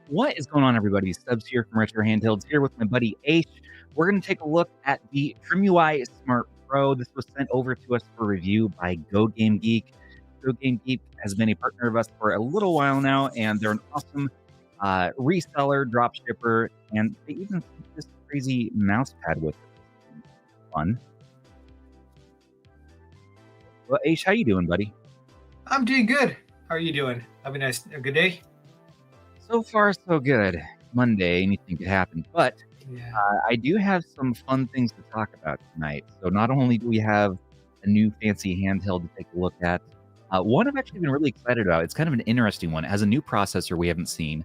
What is going on, everybody? Stubbs here from Retro Handhelds, here with my buddy Aish. We're going to take a look at the TrimUI Smart Pro. This was sent over to us for review by GoGameGeek. GoGameGeek has been a partner of us for a little while now, and they're an awesome reseller, drop shipper, and they even sent this crazy mouse pad with it. Fun. Well, Aish, how you doing, buddy? I'm doing good. How are you doing? Having a good day? So far, so good. Monday, anything could happen. But I do have some fun things to talk about tonight. So not only do we have a new fancy handheld to take a look at, one I've actually been really excited about. It's kind of an interesting one. It has a new processor we haven't seen,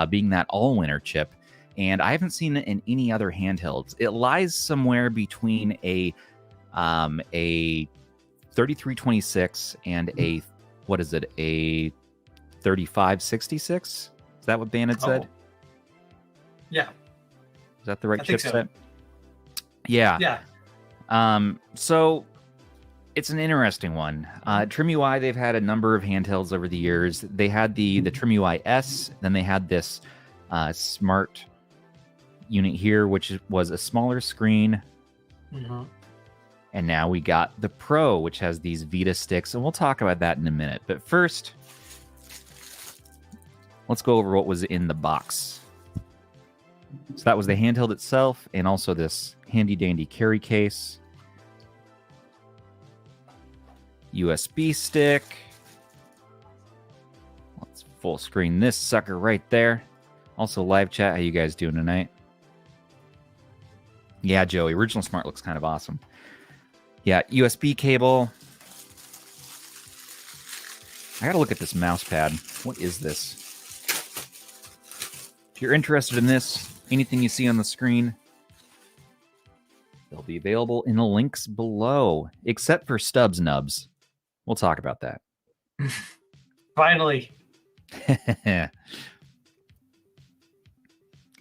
being that Allwinner chip. And I haven't seen it in any other handhelds. It lies somewhere between a 3326 and a 3566? Is that what Bandit said? Yeah. Is that the right chipset? So. Yeah. Yeah. So it's an interesting one. TrimUI, they've had a number of handhelds over the years. They had the TrimUI S, then they had this smart unit here, which was a smaller screen. And now we got the Pro, which has these Vita sticks, and we'll talk about that in a minute. But first, let's go over what was in the box. So that was the handheld itself, and also this handy-dandy carry case. USB stick. Let's full screen this sucker right there. Also live chat, how you guys doing tonight? Yeah, Joey, Original Smart looks kind of awesome. Yeah, USB cable. I gotta look at this mouse pad. What is this? If you're interested in this, anything you see on the screen, they'll be available in the links below, except for Stubbs Nubs. We'll talk about that. Finally.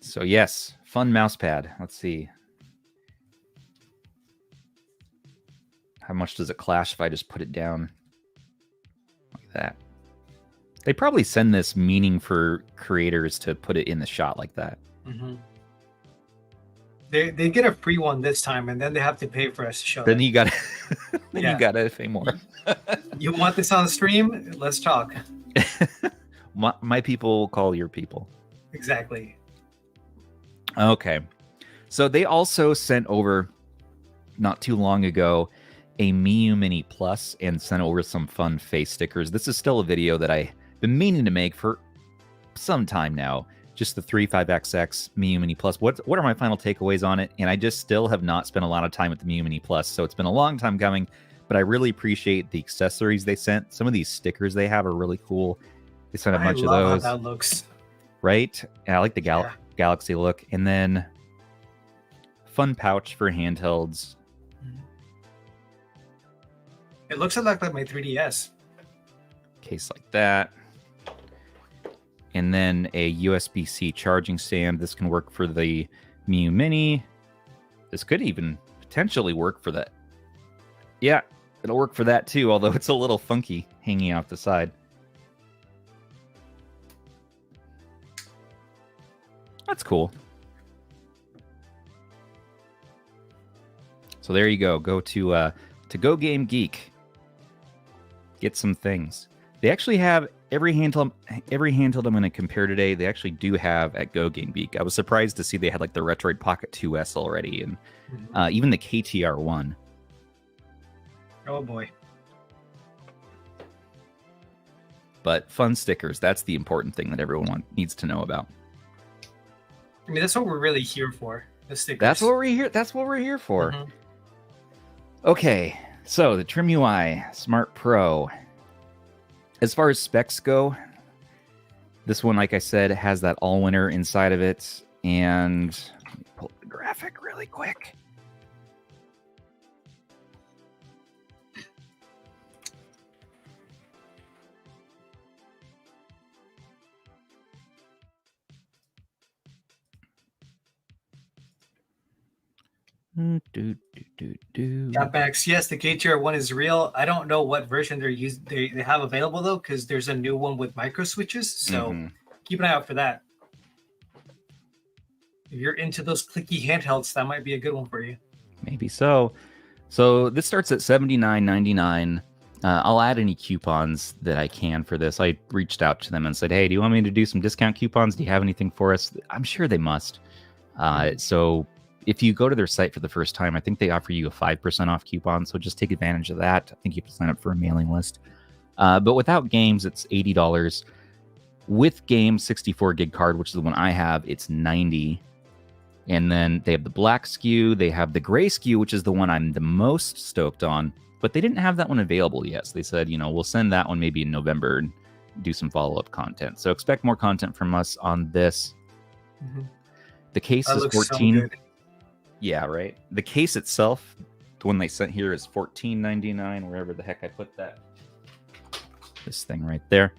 So yes, fun mouse pad. Let's see. How much does it clash if I just put it down like that? They probably send this meaning for creators to put it in the shot like that. They get a free one this time, and then they have to pay for us to show. Then you got you got to pay more. You want this on the stream? Let's talk. My people will call your people. Exactly. Okay. So they also sent over, not too long ago, a Miu Mini Plus and sent over some fun face stickers. This is still a video that I've been meaning to make for some time now. Just the 35XX Miu Mini Plus. What are my final takeaways on it? And I just still have not spent a lot of time with the Miu Mini Plus, so it's been a long time coming, but I really appreciate the accessories they sent. Some of these stickers they have are really cool. They sent a bunch of those. How that looks. Right? Yeah, I like the Galaxy look. And then fun pouch for handhelds. It looks a lot like my 3DS. Case like that. And then a USB-C charging stand. This can work for the Miu Mini. This could even potentially work for that. Yeah, it'll work for that too, although it's a little funky hanging off the side. That's cool. So there you go. Go to GoGameGeek. Get some things. They actually have every handheld I'm going to compare today. They actually do have at GoGameGeek. I was surprised to see they had like the Retroid Pocket 2S already, and even the KTR1. Oh boy! But fun stickers. That's the important thing that everyone needs to know about. I mean, that's what we're really here for. The stickers. That's what we're here for. Okay. So the TrimUI Smart Pro. As far as specs go, this one, like I said, has that Allwinner inside of it. And let me pull up the graphic really quick. Max, yes, the KTR1 is real. I don't know what version they have available though, because there's a new one with micro switches. So keep an eye out for that. If you're into those clicky handhelds, that might be a good one for you. Maybe so. So this starts at $79.99. I'll add any coupons that I can for this. I reached out to them and said, hey, do you want me to do some discount coupons? Do you have anything for us? I'm sure they must. So if you go to their site for the first time, I think they offer you a 5% off coupon. So just take advantage of that. I think you have to sign up for a mailing list. But without games, it's $80. With games, 64 gig card, which is the one I have, it's $90. And then they have the black SKU. They have the gray SKU, which is the one I'm the most stoked on. But they didn't have that one available yet. So they said, we'll send that one maybe in November and do some follow-up content. So expect more content from us on this. Mm-hmm. The case is 14. So yeah, right. The case itself, the one they sent here, is $14.99, wherever the heck I put that. This thing right there.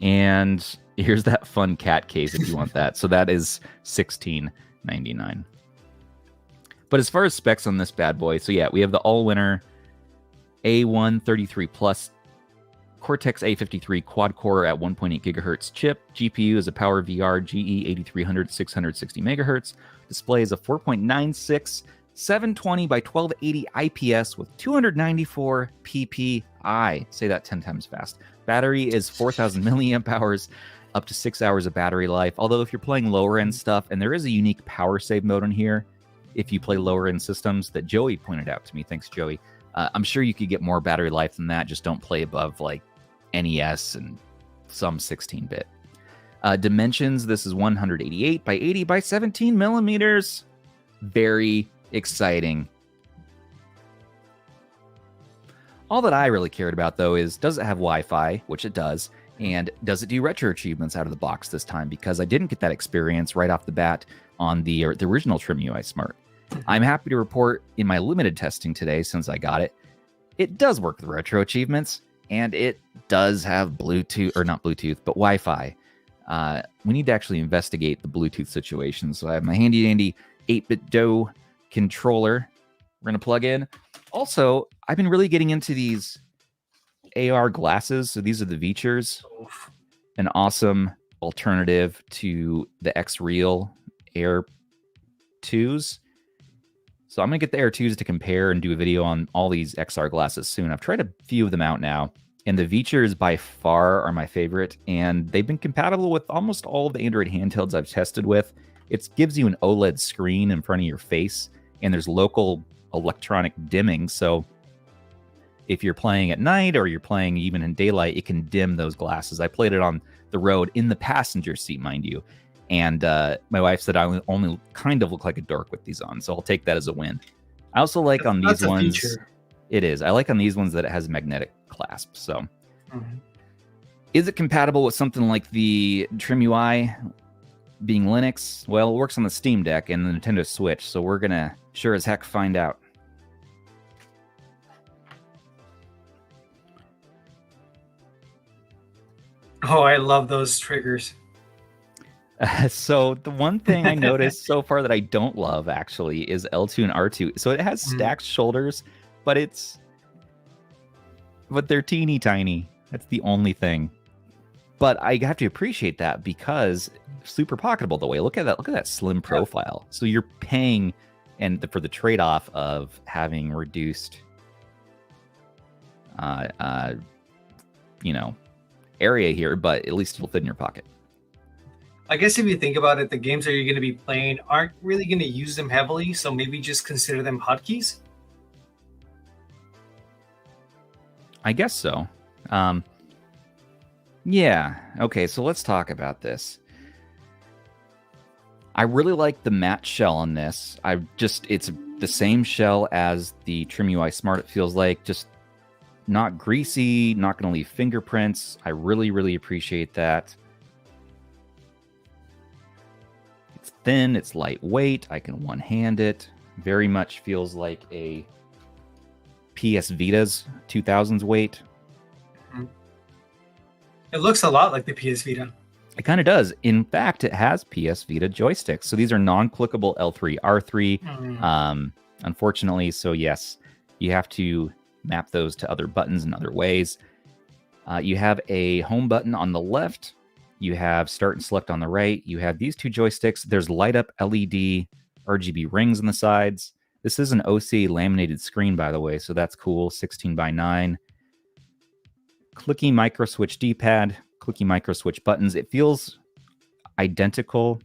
And here's that fun cat case if you want that. So that is $16.99. But as far as specs on this bad boy, so yeah, we have the AllwinnerA133 Plus Cortex A53 quad-core at 1.8 gigahertz chip. GPU is a PowerVR GE8300 660 megahertz. Display is a 4.96 720 by 1280 IPS with 294 PPI. Say that 10 times fast. Battery is 4,000 milliamp hours, up to 6 hours of battery life. Although if you're playing lower end stuff, and there is a unique power save mode in here, if you play lower end systems that Joey pointed out to me. Thanks, Joey. I'm sure you could get more battery life than that. Just don't play above like NES and some 16-bit. Dimensions, this is 188 by 80 by 17 millimeters. Very exciting. All that I really cared about, though, is does it have Wi-Fi, which it does, and does it do retro achievements out of the box this time? Because I didn't get that experience right off the bat on the original TrimUI Smart. I'm happy to report in my limited testing today, since I got it, it does work with retro achievements, and it does have Bluetooth, or not Bluetooth, but Wi-Fi. We need to actually investigate the Bluetooth situation. So I have my handy-dandy 8-bit DOE controller we're going to plug in. Also, I've been really getting into these AR glasses. So these are the Vitures, an awesome alternative to the X-Real Air 2s. So I'm going to get the Air 2s to compare and do a video on all these XR glasses soon. I've tried a few of them out now, and the Vitures by far are my favorite, and they've been compatible with almost all of the Android handhelds I've tested with. It gives you an OLED screen in front of your face, and there's local electronic dimming, so if you're playing at night or you're playing even in daylight, it can dim those glasses. I played it on the road in the passenger seat, mind you, and my wife said I only kind of look like a dork with these on, so I'll take that as a win. I also like on these ones, it is. I like on these ones that it has magnetic clasp. So, is it compatible with something like the TrimUI being Linux? Well, it works on the Steam Deck and the Nintendo Switch, so we're gonna sure as heck find out. Oh, I love those triggers. So the one thing I noticed so far that I don't love actually is L2 and R2. So it has stacked shoulders, but they're teeny tiny. That's the only thing. But I have to appreciate that because super pocketable the way. Look at that. Look at that slim profile. So you're paying for the trade-off of having reduced area here, but at least it'll fit in your pocket. I guess if you think about it, the games that you're going to be playing aren't really going to use them heavily, so maybe just consider them hotkeys. I guess so. Yeah. Okay, so let's talk about this. I really like the matte shell on this. It's the same shell as the TrimUI Smart, it feels like. Just not greasy, not going to leave fingerprints. I really, really appreciate that. It's thin, it's lightweight. I can one-hand it. Very much feels like a PS Vita's 2000s weight. It looks a lot like the PS Vita. It kind of does. In fact, it has PS Vita joysticks. So these are non-clickable L3, R3. Unfortunately, so yes, you have to map those to other buttons in other ways. You have a home button on the left. You have start and select on the right. You have these two joysticks. There's light up LED RGB rings on the sides. This is an OCA laminated screen, by the way, so that's cool. 16:9. Clicky micro switch D-pad, clicky micro switch buttons. It feels identical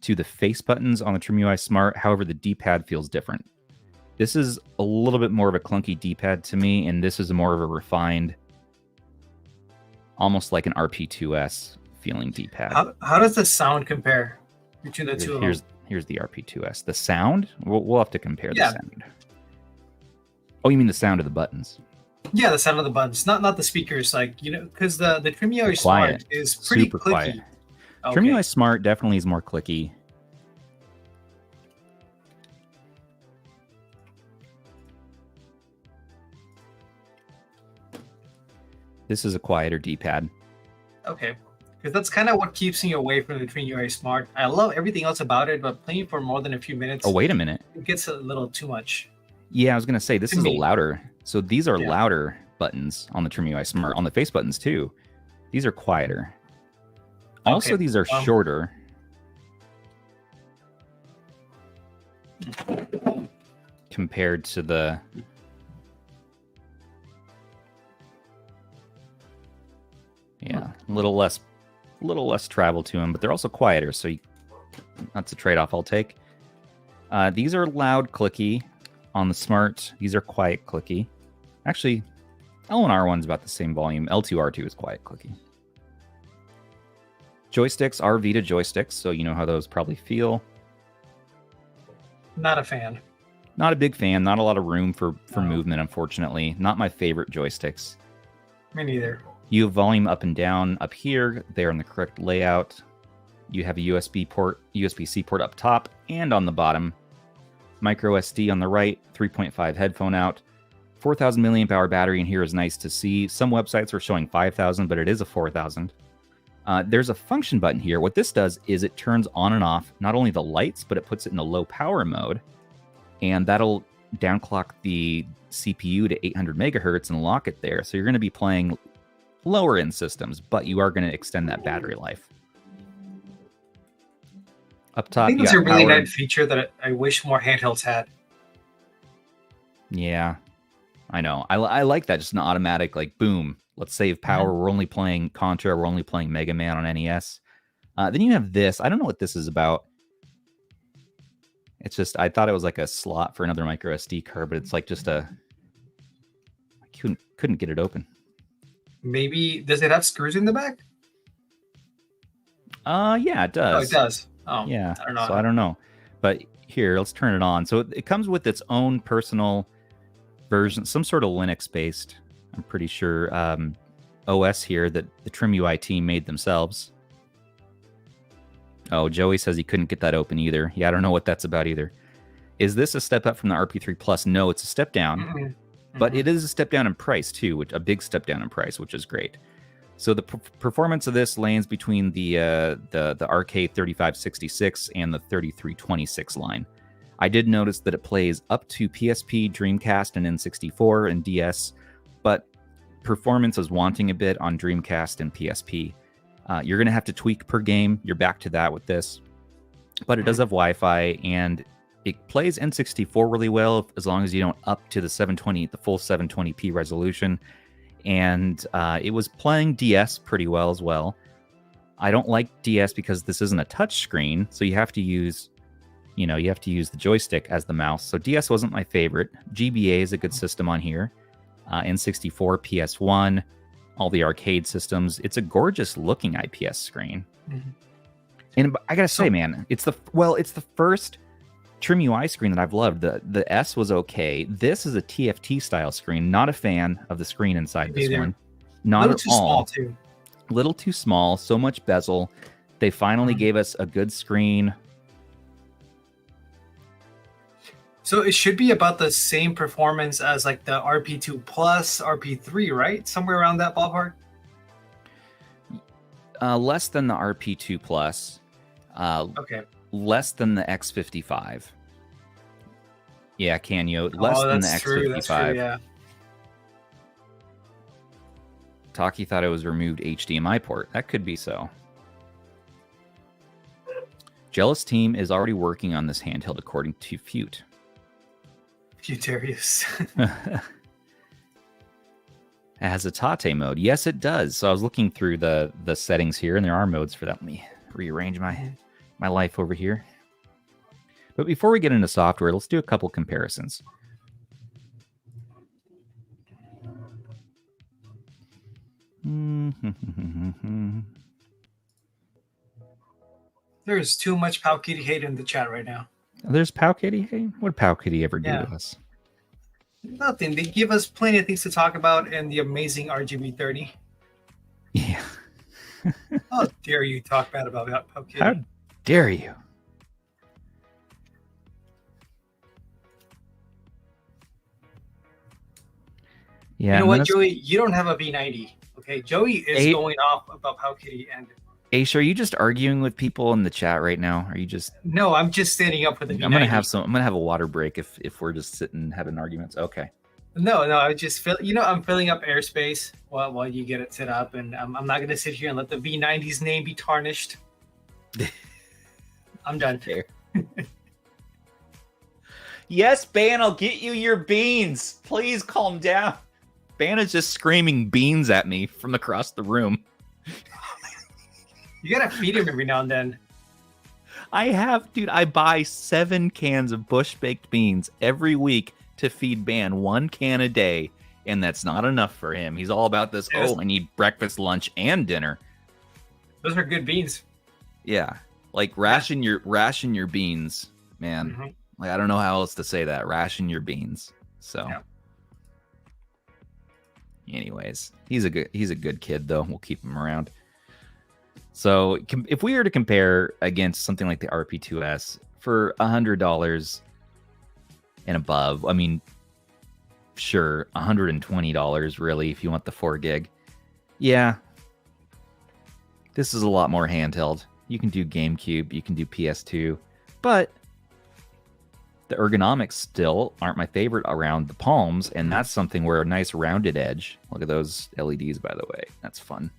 to the face buttons on the TrimUI Smart. However, the D-pad feels different. This is a little bit more of a clunky D-pad to me, and this is more of a refined, almost like an RP2S feeling D-pad. How does the sound compare between the two of them? Here's the RP2S. The sound? We'll have to compare the sound. Oh, you mean the sound of the buttons? Yeah, the sound of the buttons, not the speakers. Like, you know, because the TrimUI Smart is pretty super clicky. Quiet. Okay. TrimUI Smart definitely is more clicky. This is a quieter D-pad. Okay. Because that's kind of what keeps me away from the TrimUI Smart. I love everything else about it, but playing for more than a few minutes... Oh, wait a minute. It gets a little too much. Yeah, I was going to say, this is a louder... So these are louder buttons on the TrimUI Smart, on the face buttons too. These are quieter. Also, these are shorter. Compared to the... Yeah, a little less travel to them, but they're also quieter, so that's a trade-off I'll take. These are loud clicky on the Smart. These are quiet clicky. Actually, L1R1's about the same volume. L2R2 is quiet clicky. Joysticks are Vita joysticks, so you know how those probably feel. Not a fan. Not a big fan. Not a lot of room for movement, unfortunately. Not my favorite joysticks. Me neither. You have volume up and down up here. They're in the correct layout. You have a USB-C port up top and on the bottom. Micro SD on the right. 3.5 headphone out. 4,000 milliamp hour battery in here is nice to see. Some websites are showing 5,000, but it is a 4,000. There's a function button here. What this does is it turns on and off not only the lights, but it puts it in a low power mode. And that'll downclock the CPU to 800 megahertz and lock it there. So you're going to be playing lower end systems, but you are going to extend that battery life. Up top, I think it's a really nice feature that I wish more handhelds had. Yeah, I know. I like that. Just an automatic, like, boom, let's save power. We're only playing Contra. We're only playing Mega Man on NES. Then you have this. I don't know what this is about. It's just, I thought it was like a slot for another micro SD card, but it's like just a... I couldn't get it open. Maybe, does it have screws in the back? Yeah, it does. Oh, it does. Oh, yeah. I don't know. So I don't know. But here, let's turn it on. So it comes with its own personal version, some sort of Linux-based, I'm pretty sure, OS here that the TrimUI team made themselves. Oh, Joey says he couldn't get that open either. Yeah, I don't know what that's about either. Is this a step up from the RP3 Plus? No, it's a step down. But it is a step down in price, too, a big step down in price, which is great. So the performance of this lands between the RK3566 and the 3326 line. I did notice that it plays up to PSP, Dreamcast, and N64 and DS, but performance is wanting a bit on Dreamcast and PSP. You're going to have to tweak per game. You're back to that with this. But it does have Wi-Fi, and it plays N64 really well as long as you don't up to the full 720p resolution. And it was playing DS pretty well as well. I don't like DS because this isn't a touch screen, so you have to use the joystick as the mouse. So DS wasn't my favorite. GBA is a good system on here. N64, PS1, all the arcade systems. It's a gorgeous looking IPS screen. And I gotta say, man, it's the first TrimUI screen that I've loved. The S was okay. This is a TFT style screen. Not a fan of the screen inside this one. Not at all. Little too small. So much bezel. They finally gave us a good screen. So it should be about the same performance as like the RP2 Plus, RP3, right? Somewhere around that ballpark. Less than the RP2 Plus. Okay. Less than the X55. Yeah, Canyo. Less than the X55. That's true, yeah. Taki thought it was removed HDMI port. That could be so. Jealous Team is already working on this handheld, according to Fute. Futarius. It has a Tate mode. Yes, it does. So I was looking through the settings here, and there are modes for that. Let me rearrange my life over here. But before we get into software, let's do a couple comparisons. There's too much Powkitty hate in the chat right now. There's Powkitty? Hey, what did Powkitty ever do to us? Nothing. They give us plenty of things to talk about in the amazing RGB30. Yeah. How dare you talk bad about Powkitty? How dare you? Yeah, you know what, Joey? You don't have a V90. Okay, Joey is going off about Powkitty and. Aish, are you just arguing with people in the chat right now? Are you just? No, I'm just standing up for the V90. I'm gonna have a water break if we're just sitting having arguments. Okay. No, I just feel. I'm filling up airspace while you get it set up, and I'm not gonna sit here and let the V90's name be tarnished. I'm done. Fair. Yes, Ban, I'll get you your beans. Please calm down. Ban is just screaming beans at me from across the room. You gotta feed him every now and then. Dude, I buy 7 cans of Bush baked beans every week to feed Ban 1 can a day, and that's not enough for him. He's all about this. Yes. I need breakfast, lunch, and dinner. Those are good beans. Yeah, like ration your beans, man. Mm-hmm. Like I don't know how else to say that. Ration your beans. So, yeah. Anyways, he's a good kid though. We'll keep him around. So if we were to compare against something like the RP2S for $100 and above, I mean, sure, $120 really if you want the 4 gig. Yeah, this is a lot more handheld. You can do GameCube, you can do PS2, but the ergonomics still aren't my favorite around the palms, and that's something where a nice rounded edge. Look at those LEDs, by the way. That's fun.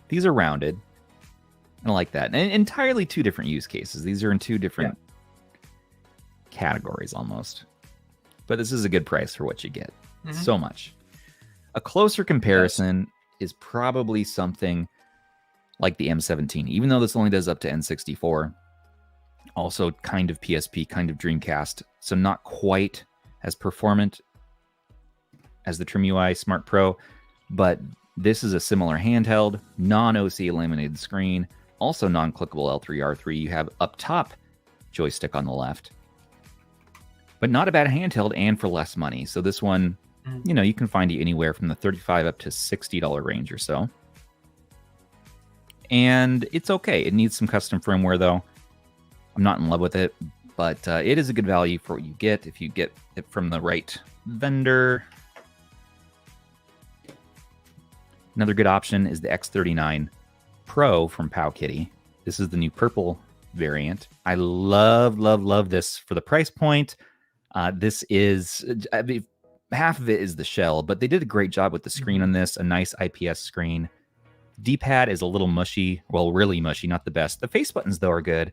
These are rounded. I like that. And entirely 2 different use cases. These are in 2 different categories almost. But this is a good price for what you get. Mm-hmm. So much. A closer comparison is probably something like the M17. Even though this only does up to N64. Also kind of PSP, kind of Dreamcast. So not quite as performant as the TrimUI Smart Pro. But this is a similar handheld, non-OCA laminated screen, also non-clickable L3R3. You have up top joystick on the left, but not a bad handheld and for less money. So this one, you can find it anywhere from the $35 up to $60 range or so. And it's okay. It needs some custom firmware though. I'm not in love with it, but it is a good value for what you get if you get it from the right vendor. Another good option is the X39 Pro from Powkitty. This is the new purple variant. I love this for the price point. This is, half of it is the shell, but they did a great job with the screen on this, a nice IPS screen. D-pad is a little mushy, well, really mushy, not the best. The face buttons, though, are good.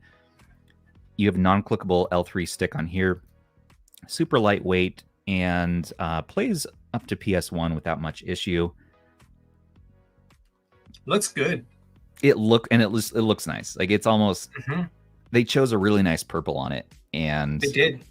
You have non-clickable L3 stick on here. Super lightweight and plays up to PS1 without much issue. Looks good. It looks nice. Like it's almost they chose a really nice purple on it, and they did.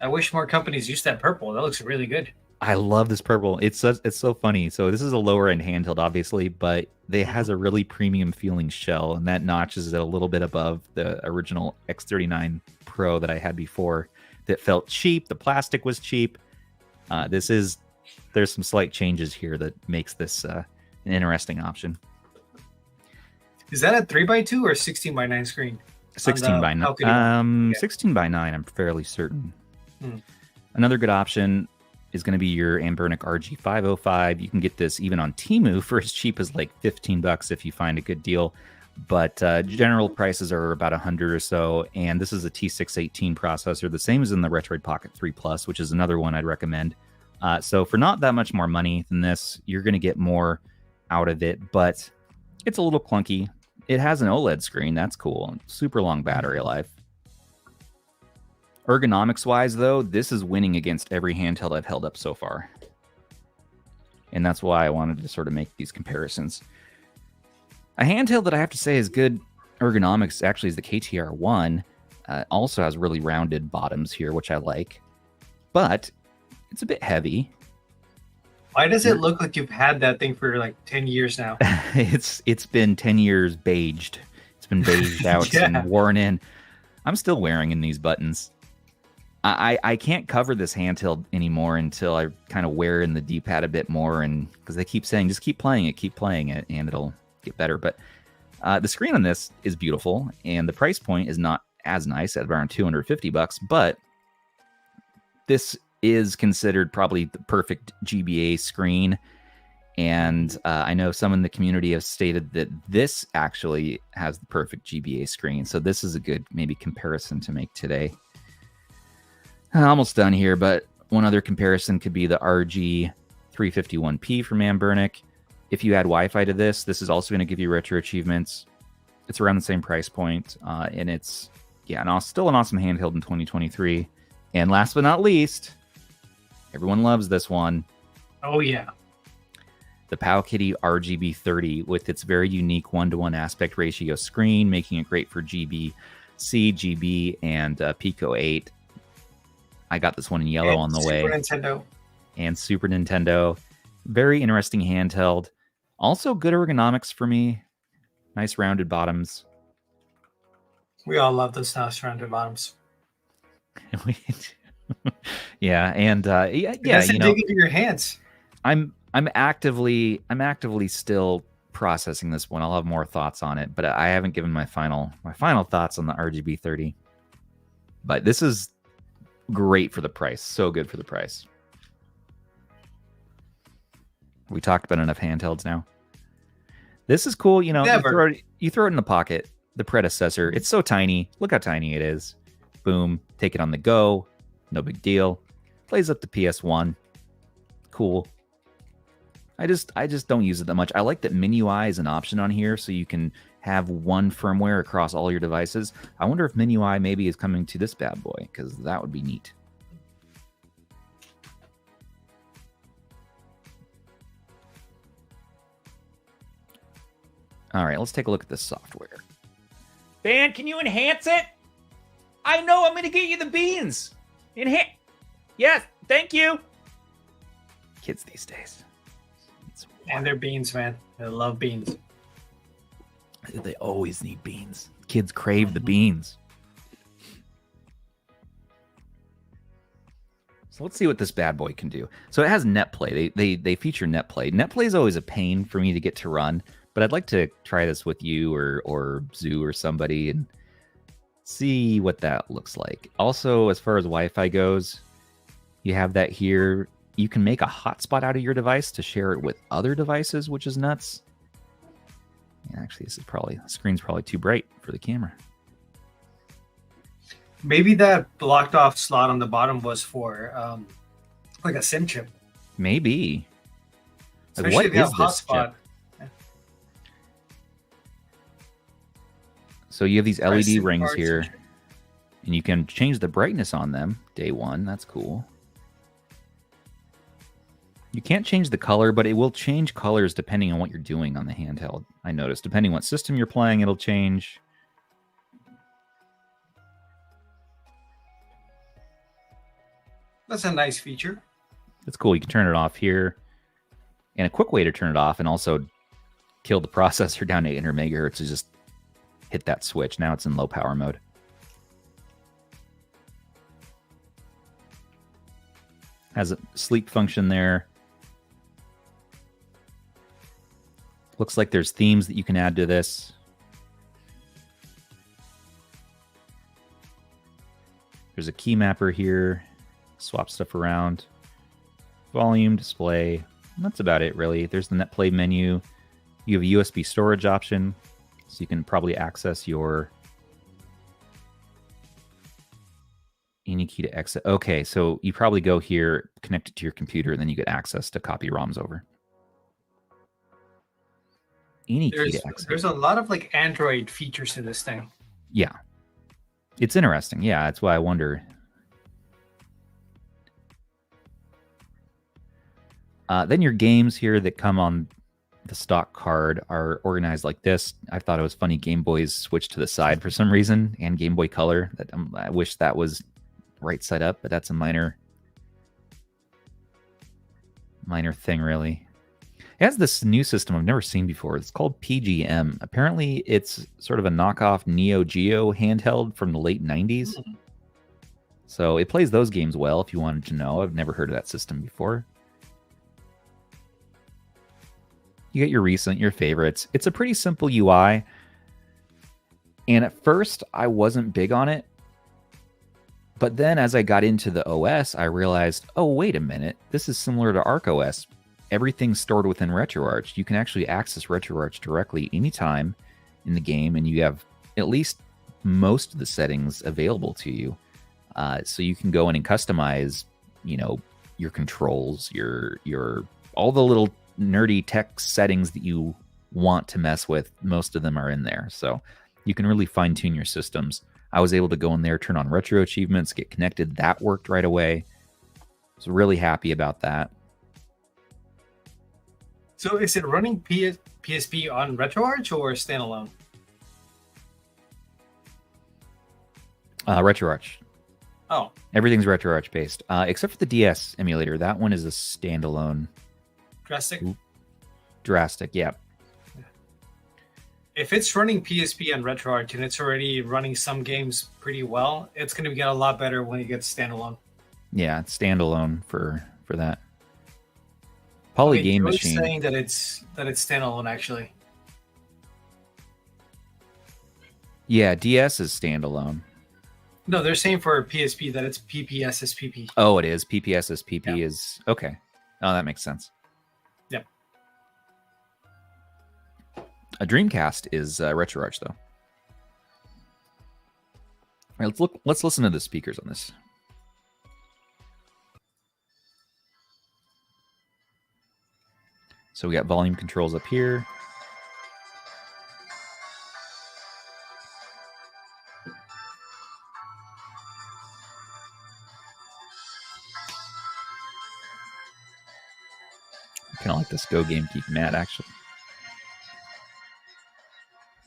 I wish more companies used that purple. That looks really good. I love this purple. It's so funny. So this is a lower end handheld, obviously, but it has a really premium feeling shell, and that notches it a little bit above the original X39 Pro that I had before. That felt cheap. The plastic was cheap. There's some slight changes here that makes this an interesting option. Is that a 3x2 or 16x9 screen? 16x9. 16x9, I'm fairly certain. Another good option is going to be your Ambernic RG505. You can get this even on Temu for as cheap as like $15 if you find a good deal. But general prices are about $100 or so. And this is a T618 processor, the same as in the Retroid Pocket 3 Plus, which is another one I'd recommend. So for not that much more money than this, you're going to get more out of it. But It's a little clunky. It has an OLED screen. That's cool. Super long battery life. Ergonomics-wise, though, this is winning against every handheld I've held up so far. And that's why I wanted to sort of make these comparisons. A handheld that I have to say is good ergonomics actually is the KTR1. Also has really rounded bottoms here, which I like. But it's a bit heavy. Why does it look like you've had that thing for like 10 years now? It's been 10 years beiged. It's been beiged out and worn in. I'm still wearing in these buttons. I can't cover this handheld anymore until I kind of wear in the D-pad a bit more, and because they keep saying, just keep playing it, and it'll get better. But the screen on this is beautiful, and the price point is not as nice at around $250, but this is considered probably the perfect GBA screen. And I know some in the community have stated that this actually has the perfect GBA screen. So this is a good maybe comparison to make today. Almost done here, but one other comparison could be the RG351P from Ambernic. If you add Wi-Fi to this, this is also going to give you retro achievements. It's around the same price point, and it's still an awesome handheld in 2023. And last but not least, everyone loves this one. Oh yeah, the Powkiddy RGB30 with its very unique 1:1 aspect ratio screen, making it great for GB, GB, and Pico 8. I got this one in yellow on the way. Super Nintendo. Very interesting handheld. Also good ergonomics for me. Nice rounded bottoms. We all love those nice rounded bottoms. Yeah, and dig into your hands. I'm actively still processing this one. I'll have more thoughts on it, but I haven't given my final thoughts on the RGB30. But this is great for the price. So good for the price. We talked about enough handhelds now. This is cool. You throw it in the pocket. The predecessor. It's so tiny. Look how tiny it is. Boom. Take it on the go. No big deal. Plays up to PS1. Cool. I just don't use it that much. I like that MinUI is an option on here, so you can have one firmware across all your devices. I wonder if MinUI maybe is coming to this bad boy, because that would be neat. All right, let's take a look at this software. Dan, can you enhance it? I know, I'm going to get you the beans. Yes, thank you. Kids these days. And they're beans, man. They love beans. They always need beans. Kids crave the beans. So let's see what this bad boy can do. So it has NetPlay. They feature NetPlay. NetPlay is always a pain for me to get to run, but I'd like to try this with you or Zoo or somebody and see what that looks like. Also, as far as Wi-Fi goes, you have that here. You can make a hotspot out of your device to share it with other devices, which is nuts. Yeah, actually, the screen's probably too bright for the camera. Maybe that blocked off slot on the bottom was for like a SIM chip. Maybe. Especially what if you have is this hotspot. chip? So you have these LED rings here, and you can change the brightness on them. Day one, that's cool. You can't change the color, but it will change colors depending on what you're doing on the handheld. I noticed, depending on what system you're playing, it'll change. That's a nice feature. It's cool. You can turn it off here. And a quick way to turn it off and also kill the processor down to 800 megahertz is just hit that switch. Now it's in low power mode. Has a sleep function there. Looks like there's themes that you can add to this. There's a key mapper here. Swap stuff around. Volume, display. That's about it, really. There's the NetPlay menu. You have a USB storage option, so you can probably access your any key to exit. Okay, so you probably go here, connect it to your computer, and then you get access to copy ROMs over. any key to exit. There's a lot of like Android features to this thing. Yeah. It's interesting. Yeah, that's why I wonder. Then your games here that come on the stock card are organized like this. I thought it was funny Game Boys switched to the side for some reason, and Game Boy Color. I wish that was right side up, but that's a minor thing, really. It has this new system I've never seen before. It's called PGM. Apparently, it's sort of a knockoff Neo Geo handheld from the late 90s. So it plays those games well, if you wanted to know. I've never heard of that system before. You get your recent, your favorites. It's a pretty simple UI. And at first, I wasn't big on it. But then as I got into the OS, I realized, oh, wait a minute. This is similar to ArcOS. Everything's stored within RetroArch. You can actually access RetroArch directly anytime in the game, and you have at least most of the settings available to you. So you can go in and customize, you know, your controls, your all the little nerdy tech settings that you want to mess with. Most of them are in there, so you can really fine-tune your systems. I was able to go in there, turn on retro achievements, get connected. That worked right away. I was really happy about that. So is it running PSP on RetroArch or standalone? RetroArch. Oh. Everything's RetroArch based, except for the DS emulator. That one is a standalone. Drastic, yeah. If it's running PSP on RetroArch and it's already running some games pretty well, it's going to get a lot better when it gets standalone. Yeah, it's standalone for that. Poly Game Machine. Saying that it's standalone actually. Yeah, DS is standalone. No, they're saying for PSP that it's PPSSPP. Oh, it is. PPSSPP is okay. Oh, that makes sense. Yep. A Dreamcast is RetroArch though. All right, let's listen to the speakers on this. So we got volume controls up here. Kind of like this GoGameGeek mat, actually.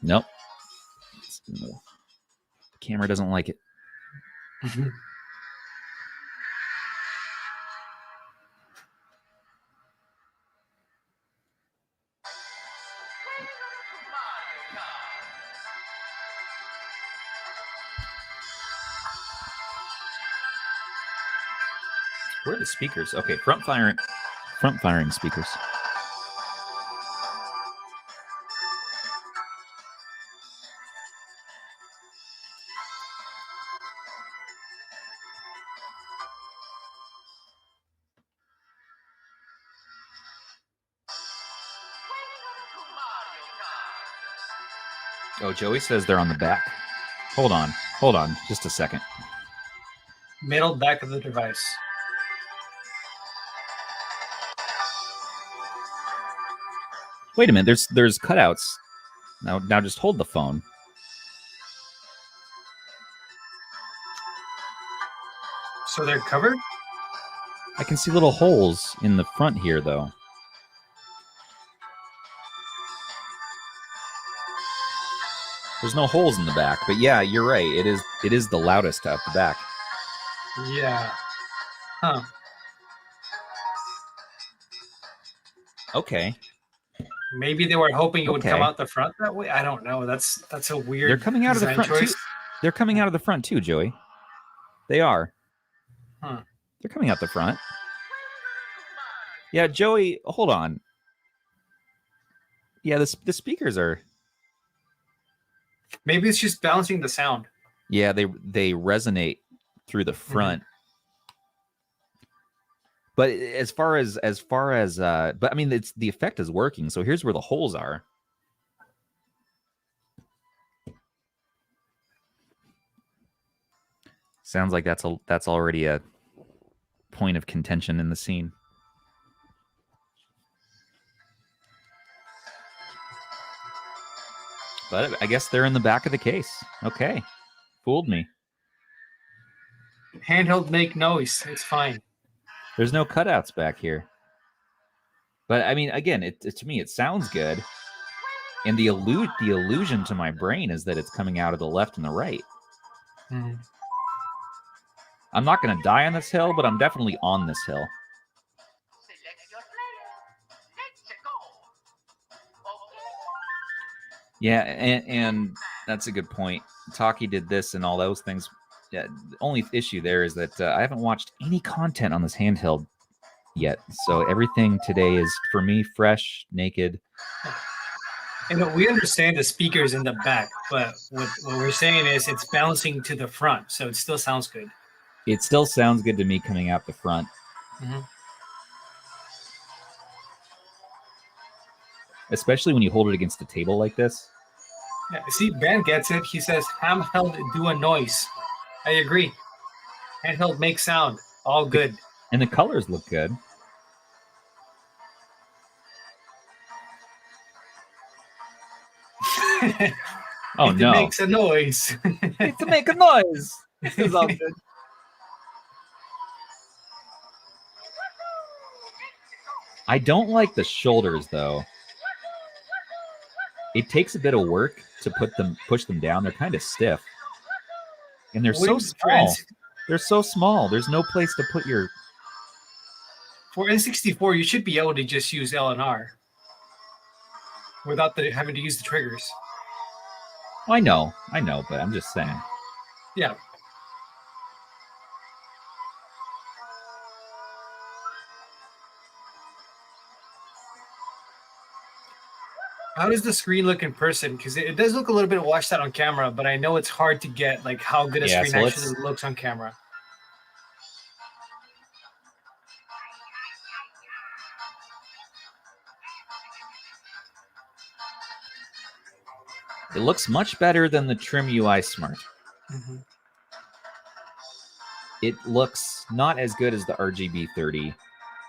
Nope. The camera doesn't like it. Where are the speakers? Okay, front firing speakers. Oh, Joey says they're on the back. Hold on, just a second. Middle back of the device. Wait a minute, there's cutouts. Now just hold the phone. So they're covered? I can see little holes in the front here, though. There's no holes in the back, but yeah, you're right. It is the loudest out the back. Yeah. Huh. Okay. Maybe they were hoping it would come out the front that way. I don't know. That's a weird. They're coming out of the front too. They're coming out of the front too, Joey. They are. Huh. They're coming out the front. Yeah, Joey, hold on. Yeah, the speakers are. Maybe it's just balancing the sound. Yeah, they resonate through the front. But as far as but I mean, it's the effect is working. So here's where the holes are. Sounds like that's already a point of contention in the scene. But I guess they're in the back of the case. Okay. Fooled me. Handheld make noise. It's fine. There's no cutouts back here. But I mean, again, to me, it sounds good. And the illusion to my brain is that it's coming out of the left and the right. Mhm. I'm not going to die on this hill, but I'm definitely on this hill. Yeah, and that's a good point. Taki did this and all those things. Yeah, the only issue there is that I haven't watched any content on this handheld yet. So everything today is, for me, fresh, naked. And we understand the speakers in the back, but what we're saying is it's bouncing to the front, so it still sounds good. It still sounds good to me coming out the front. Mm-hmm. Especially when you hold it against a table like this. Yeah, see, Ben gets it. He says, handheld do a noise. I agree. Handheld make sound. All good. And the colors look good. Oh, no. It makes a noise. It's to make a noise. This is all good. I don't like the shoulders, though. It takes a bit of work to push them down. They're kind of stiff. And they're so small. They're so small. There's no place to put your... For N64, you should be able to just use L and R without having to use the triggers. I know, but I'm just saying. Yeah. How does the screen look in person? Because it does look a little bit washed out on camera, but I know it's hard to get like how good a screen actually looks on camera. It looks much better than the TrimUI Smart. Mm-hmm. It looks not as good as the RGB 30.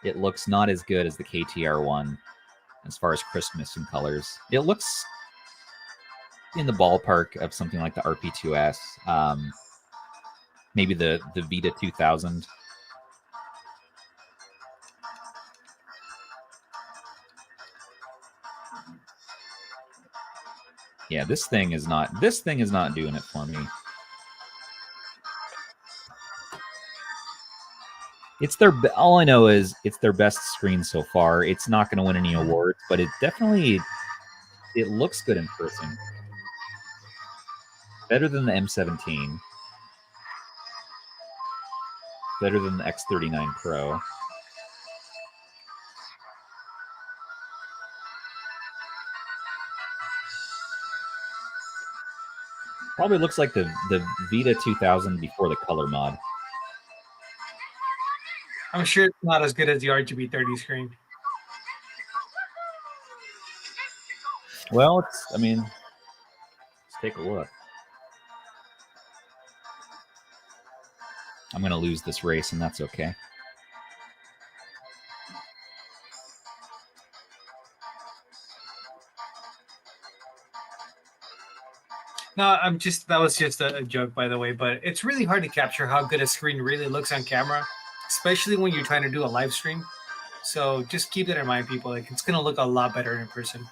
It looks not as good as the KTR one as far as crispness and colors. It looks in the ballpark of something like the RP2S, maybe the Vita 2000. Yeah, this thing is not doing it for me. All I know is it's their best screen so far. It's not going to win any awards, but it looks good in person. Better than the M17. Better than the X39 Pro. Probably looks like the Vita 2000 before the color mod. I'm sure it's not as good as the RGB 30 screen. Well, let's take a look. I'm going to lose this race, and that's okay. No, that was just a joke, by the way, but it's really hard to capture how good a screen really looks on camera, especially when you're trying to do a live stream. So just keep that in mind, people. Like, it's going to look a lot better in person.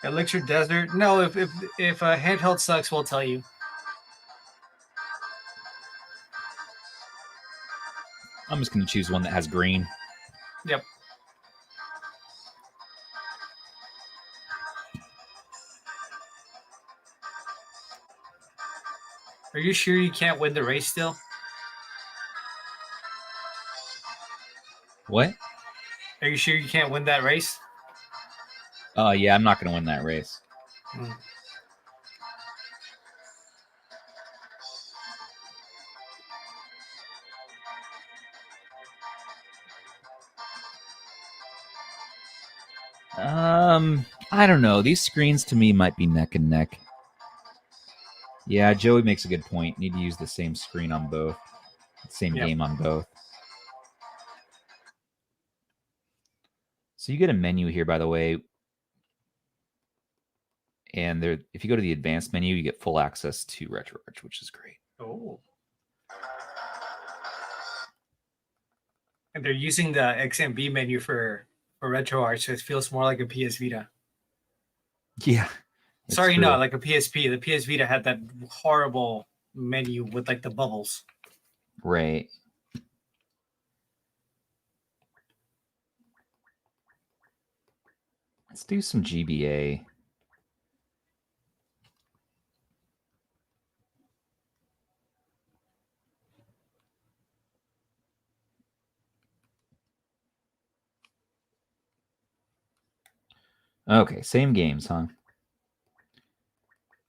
Elixir Desert. No, if a handheld sucks, we'll tell you. I'm just going to choose one that has green. Yep. Are you sure you can't win the race still? What? Are you sure you can't win that race? Yeah, I'm not going to win that race. Hmm. I don't know. These screens to me might be neck and neck. Yeah, Joey makes a good point. Need to use the same screen on both. Same Yep. game on both. So you get a menu here, by the way. And there, if you go to the advanced menu, you get full access to RetroArch, which is great. Oh. And they're using the XMB menu for RetroArch, so it feels more like a PS Vita. Yeah. Sorry, no, like a PSP. The PS Vita had that horrible menu with like the bubbles. Right. Let's do some GBA. Okay, same games, huh?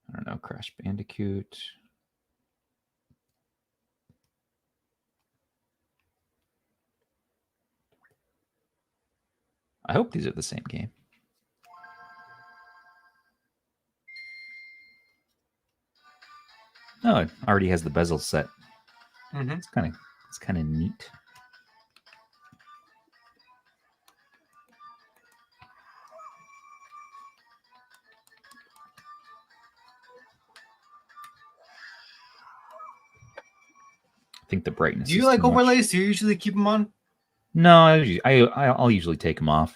I don't know, Crash Bandicoot. I hope these are the same game. No, it already has the bezel set. Mm-hmm. It's kind of neat. I think the brightness. Do you like overlays? Do you usually keep them on? No, I'll usually take them off.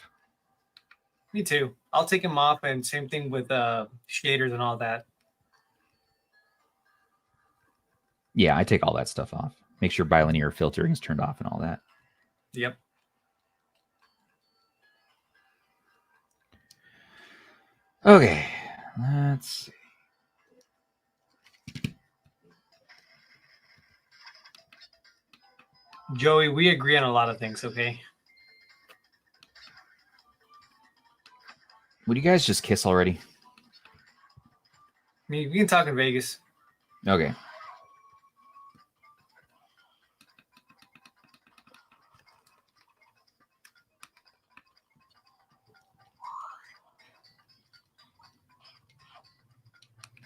Me too. I'll take them off, and same thing with shaders and all that. Yeah, I take all that stuff off. Make sure bilinear filtering is turned off and all that. Yep. Okay, let's see. Joey, we agree on a lot of things, okay? Would you guys just kiss already? I mean, we can talk in Vegas. Okay.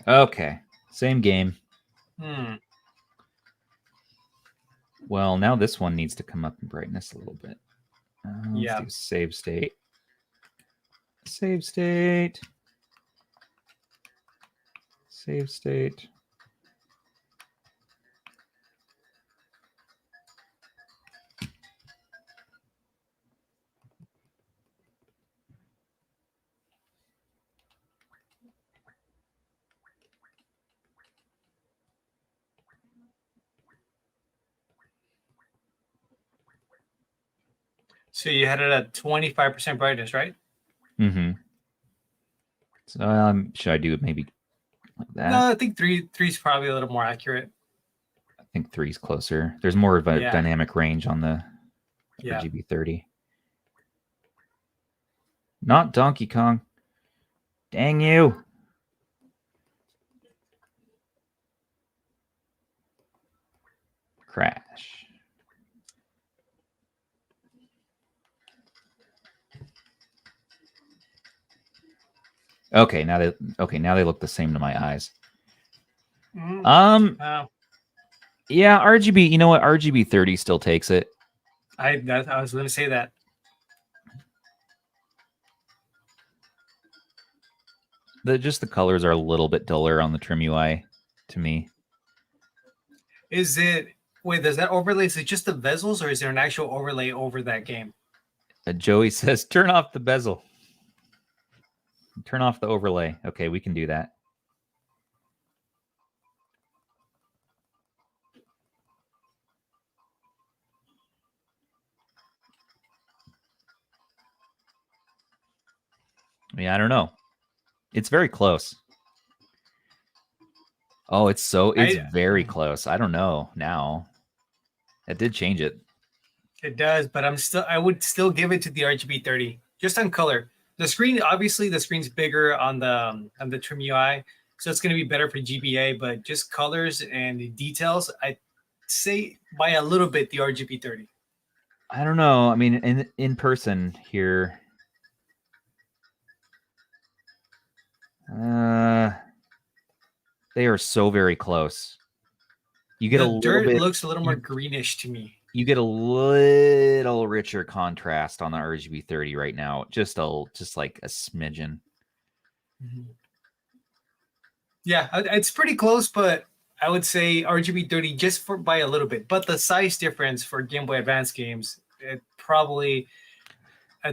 Okay, same game. Well, now this one needs to come up in brightness a little bit. Let's do save state. Save state. Save state. So you had it at 25% brightness, right? Mm-hmm. So should I do it maybe like that? No, I think three is probably a little more accurate. I think 3 is closer. There's more of a dynamic range on the RGB 30. Not Donkey Kong. Dang you. Crash. Okay, now they look the same to my eyes. Yeah, RGB, you know what? RGB 30 still takes it. I was going to say that. Just the colors are a little bit duller on the TrimUI to me. Is it wait, does that overlay, is it just the bezels or is there an actual overlay over that game? Joey says turn off the bezel. Turn off the overlay. Okay, we can do that. Yeah, I don't know. It's very close. Oh, it's I very close. I don't know now. It did change it. It does, but I would still give it to the RGB 30 just on color. The screen, obviously, the screen's bigger on the TrimUI, so it's going to be better for GBA. But just colors and the details, I'd say by a little bit the RGB 30. I don't know. I mean, in person here, they are so very close. You get The a little dirt bit. looks a little more greenish to me. You get a little richer contrast on the RGB 30 right now. Just like a smidgen. Mm-hmm. Yeah, it's pretty close, but I would say RGB 30 just for by a little bit. But the size difference for Game Boy Advance games, I'd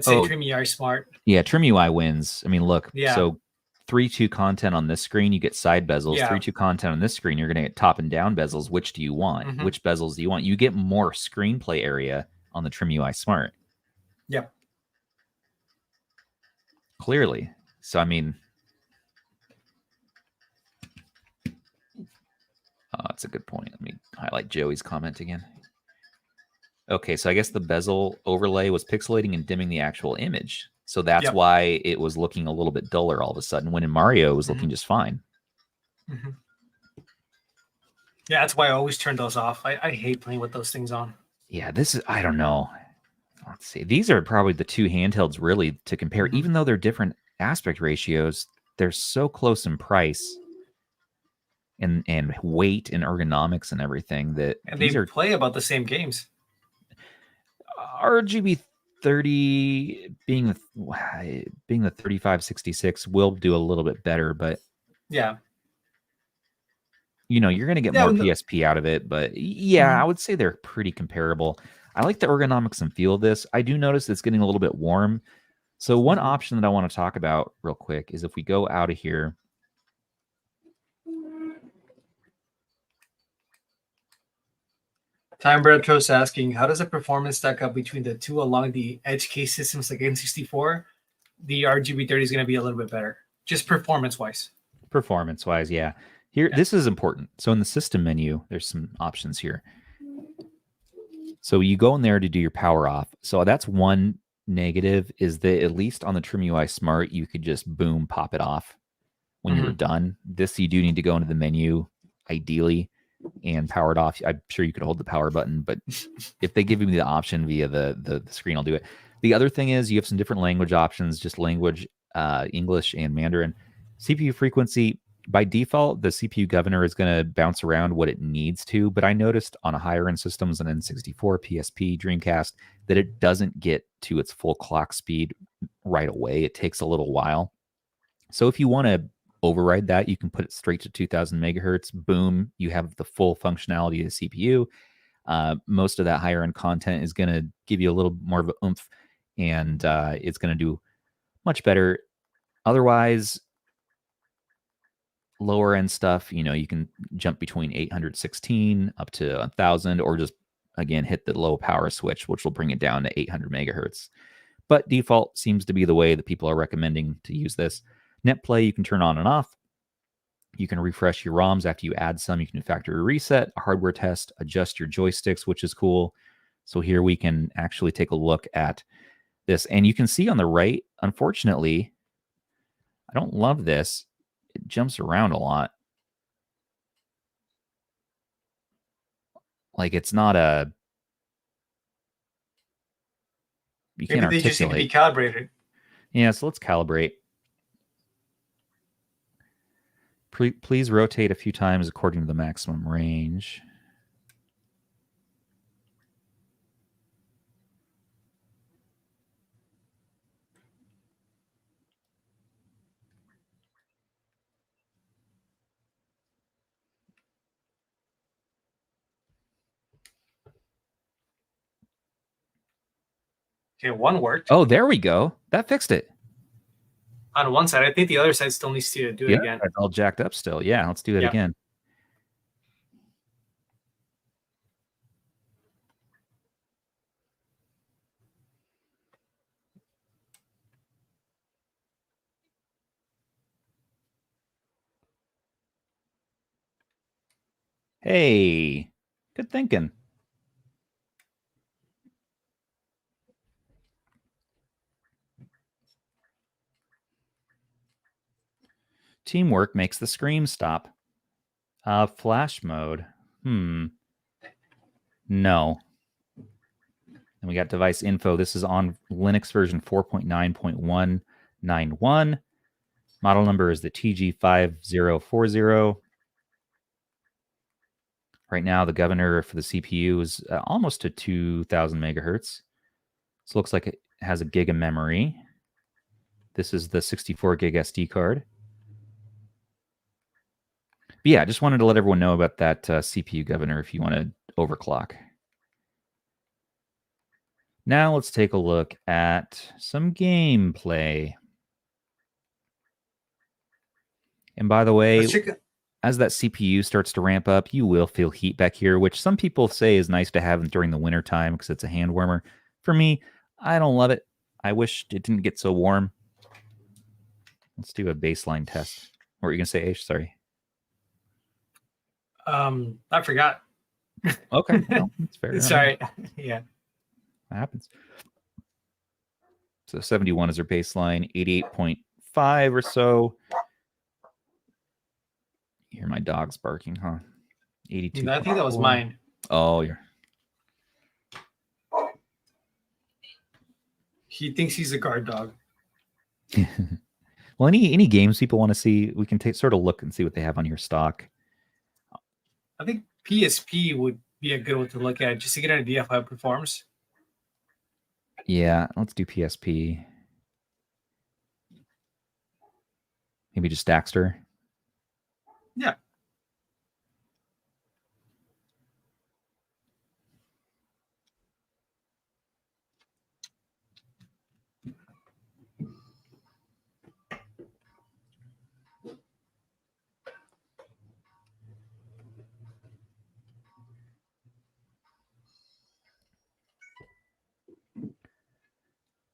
say TrimUI Smart. Yeah, TrimUI wins. I mean, look, Yeah. So 3.2 content on this screen, you get side bezels. Yeah. 3.2 content on this screen, you're going to get top and down bezels. Which do you want? Mm-hmm. Which bezels do you want? You get more screenplay area on the TrimUI Smart. Yep. Clearly. So, I mean, that's a good point. Let me highlight Joey's comment again. Okay, so I guess the bezel overlay was pixelating and dimming the actual image. So that's why it was looking a little bit duller all of a sudden, when in Mario it was looking just fine. Mm-hmm. Yeah, that's why I always turn those off. I hate playing with those things on. Yeah, this is, I don't know. Let's see. These are probably the two handhelds really to compare, even though they're different aspect ratios. They're so close in price and weight and ergonomics and everything that they play about the same games. RGB 30 being the 3566 will do a little bit better, but yeah, you know, you're going to get more PSP out of it. But yeah, I would say they're pretty comparable. I like the ergonomics and feel of this. I do notice it's getting a little bit warm. So one option that I want to talk about real quick is if we go out of here. Time Retro's asking, how does the performance stack up between the two along the edge case systems like N64? The RGB 30 is going to be a little bit better, just performance-wise. Performance-wise, yeah. Here, this is important. So in the system menu, there's some options here. So you go in there to do your power off. So that's one negative, is that at least on the TrimUI Smart, you could just boom, pop it off when you were done. This, you do need to go into the menu, ideally, and power it off. I'm sure you could hold the power button, but if they give me the option via the screen, I'll do it. The other thing is you have some different language options, just language, English and Mandarin. CPU frequency, by default, the CPU governor is going to bounce around what it needs to, but I noticed on a higher end systems, an N64, PSP, Dreamcast, that it doesn't get to its full clock speed right away. It takes a little while. So if you want to override that, you can put it straight to 2000 megahertz. Boom, you have the full functionality of the CPU. Most of that higher end content is going to give you a little more of an oomph, and it's going to do much better. Otherwise, lower end stuff, you know, you can jump between 816 up to 1000, or just again hit the low power switch, which will bring it down to 800 megahertz. But default seems to be the way that people are recommending to use this. NetPlay you can turn on and off. You can refresh your ROMs after you add some. You can do factory reset, a hardware test, adjust your joysticks, which is cool. So here we can actually take a look at this. And you can see on the right, unfortunately, I don't love this. It jumps around a lot. Like it's not a... You can't articulate. Maybe they just need to be calibrated. Yeah, so let's calibrate. Please rotate a few times according to the maximum range. Okay, one worked. Oh, there we go. That fixed it. On one side, I think the other side still needs to do it again. It's all jacked up still. Yeah, let's do that again. Hey, good thinking. Teamwork makes the scream stop. Flash mode. No. And we got device info. This is on Linux version 4.9.191. Model number is the TG5040. Right now, the governor for the CPU is almost to 2000 megahertz. This looks like it has a gig of memory. This is the 64 gig SD card. But yeah, I just wanted to let everyone know about that CPU governor if you want to overclock. Now let's take a look at some gameplay. And by the way, as that CPU starts to ramp up, you will feel heat back here, which some people say is nice to have during the winter time because it's a hand warmer. For me, I don't love it. I wish it didn't get so warm. Let's do a baseline test. What were you going to say, Aish? Sorry. I forgot. Okay, well, that's fair. Sorry. Yeah. That happens. So 71 is our baseline, 88.5 or so. You hear my dogs barking, huh? 82. I think that was mine. Oh, you're. He thinks he's a guard dog. Well, any games people want to see, we can sort of look and see what they have on your stock. I think PSP would be a good one to look at just to get an idea of how it performs. Yeah, let's do PSP. Maybe just Daxter. Yeah.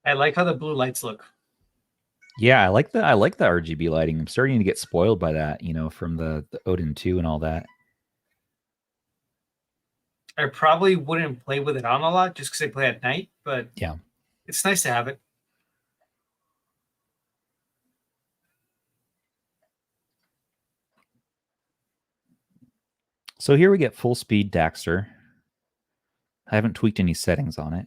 I like how the blue lights look. Yeah, I like the RGB lighting. I'm starting to get spoiled by that, from the Odin 2 and all that. I probably wouldn't play with it on a lot just because I play at night, but yeah, it's nice to have it. So here we get full speed Daxter. I haven't tweaked any settings on it.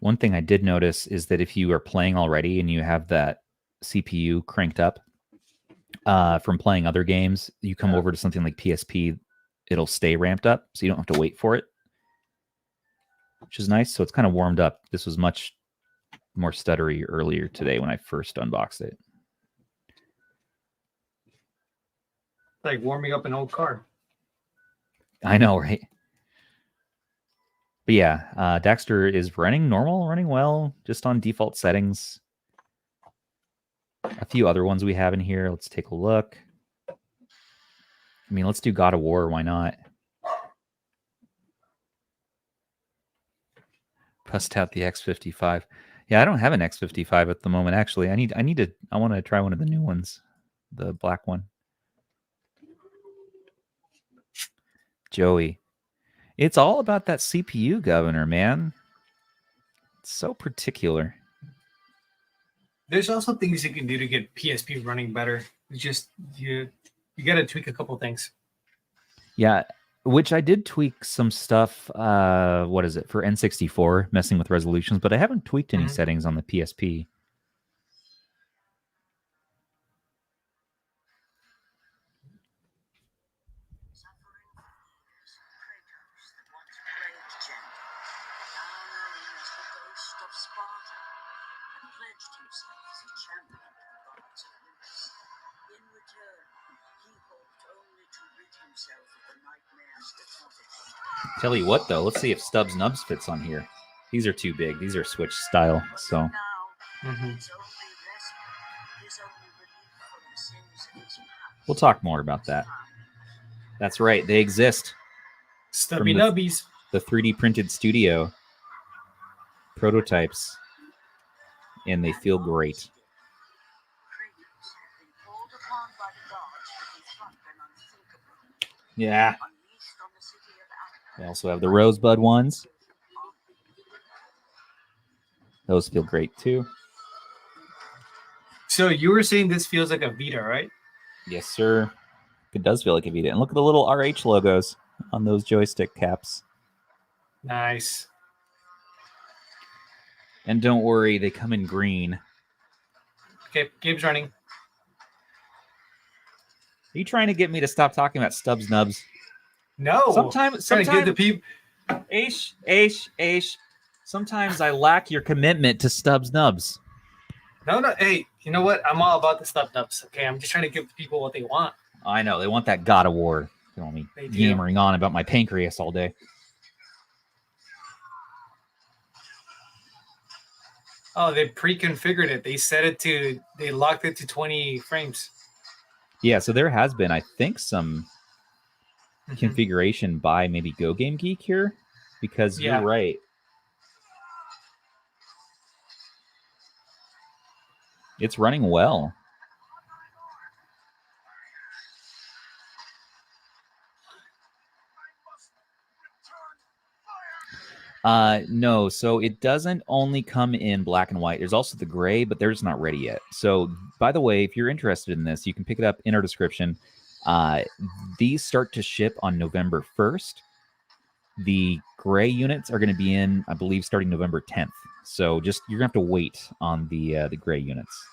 One thing I did notice is that if you are playing already and you have that CPU cranked up from playing other games, you come over to something like PSP, it'll stay ramped up, so you don't have to wait for it, which is nice. So it's kind of warmed up. This was much more stuttery earlier today when I first unboxed it. Like warming up an old car. I know, right? But yeah, Daxter is running normal, running well, just on default settings. A few other ones we have in here. Let's take a look. I mean, let's do God of War. Why not? Bust out the X55. Yeah, I don't have an X55 at the moment. Actually, I want to try one of the new ones, the black one. Joey. It's all about that CPU governor, man. It's so particular. There's also things you can do to get PSP running better. It's just you got to tweak a couple things. Yeah, which I did tweak some stuff. What is it for N64? Messing with resolutions, but I haven't tweaked any settings on the PSP. Tell you what, though, let's see if Stubbs Nubs fits on here. These are too big. These are Switch style, so. We'll talk more about that. That's right. They exist. Stubby Nubbies. The 3D printed studio prototypes. And they feel great. Yeah. We also have the Rosebud ones. Those feel great too. So you were saying this feels like a Vita, right? Yes, sir. It does feel like a Vita. And look at the little RH logos on those joystick caps. Nice. And don't worry, they come in green. Okay, game's running. Are you trying to get me to stop talking about Stubbs Nubs? No. Sometimes trying to give the people. Aish. Sometimes I lack your commitment to Stubbs Nubs. No. Hey, you know what? I'm all about the stuff nubs. Okay, I'm just trying to give people what they want. I know they want that God of War. You know me yammering on about my pancreas all day. Oh, they pre-configured it. They locked it to 20 frames. Yeah, so there has been, I think, some configuration by maybe GoGameGeek here, because you're right. It's running well. No, so it doesn't only come in black and white. There's also the gray, but theirs not ready yet. So, by the way, if you're interested in this, you can pick it up in our description. These start to ship on November 1st. The gray units are going to be in, I believe, starting November 10th. So just you're going to have to wait on the gray units.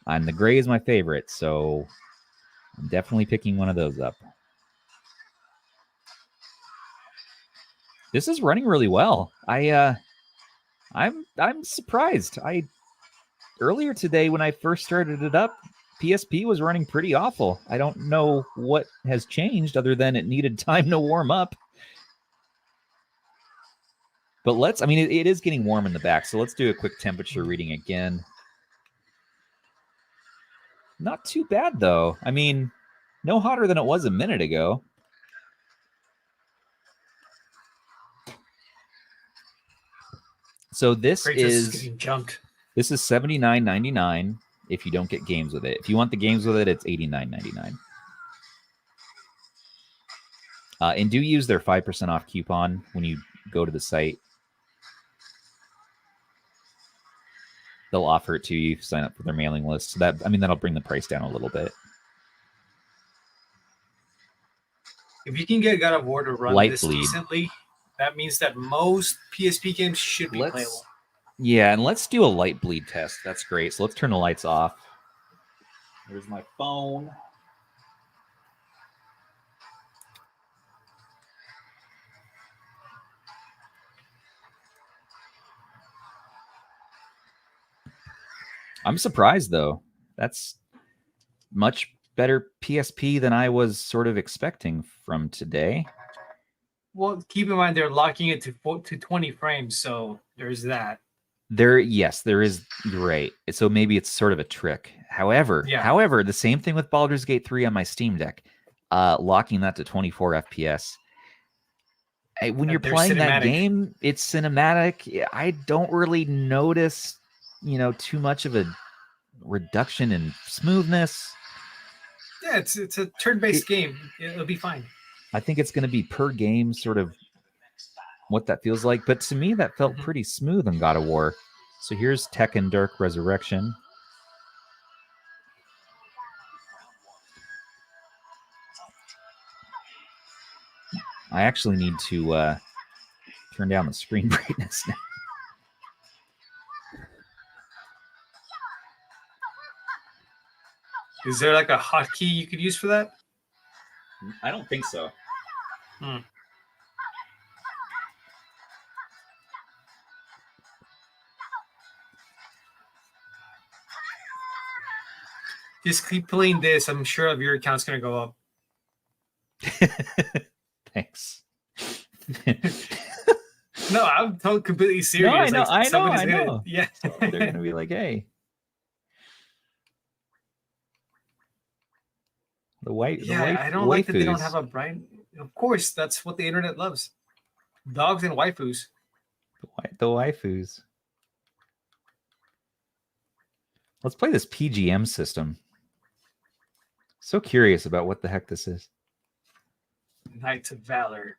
And the gray is my favorite, so I'm definitely picking one of those up. This is running really well. I'm surprised. Earlier today when I first started it up, PSP was running pretty awful. I don't know what has changed other than it needed time to warm up. But it is getting warm in the back, so let's do a quick temperature reading again. Not too bad, though. I mean, no hotter than it was a minute ago. So this is getting jumped. This is $79.99 if you don't get games with it. If you want the games with it, it's $89.99. And do use their 5% off coupon when you go to the site. They'll offer it to you if you sign up for their mailing list. So that'll bring the price down a little bit. If you can get God of War to run Light this bleed. decently, that means that most PSP games should be playable. Yeah, and let's do a light bleed test. That's great. So let's turn the lights off. Here's my phone. I'm surprised, though. That's much better PSP than I was sort of expecting from today. Well, keep in mind they're locking it to 20 frames, so there's that. Yes, there is. You're right. So maybe it's sort of a trick. However, the same thing with Baldur's Gate 3 on my Steam Deck, locking that to 24 FPS. When you're playing that game, it's cinematic. I don't really notice, too much of a reduction in smoothness. Yeah, it's a turn-based game. It'll be fine. I think it's going to be per game sort of what that feels like. But to me, that felt pretty smooth in God of War. So here's Tekken Dark Resurrection. I actually need to turn down the screen brightness now. Is there like a hotkey you could use for that? I don't think so. Just keep playing this. I'm sure your account's going to go up. Thanks. No, I'm completely serious. No, I know. Yeah. They're going to be like, hey. I don't like that they don't have a bright. Of course, that's what the internet loves. Dogs and waifus. The waifus. Let's play this PGM system. So curious about what the heck this is. Knights of Valor.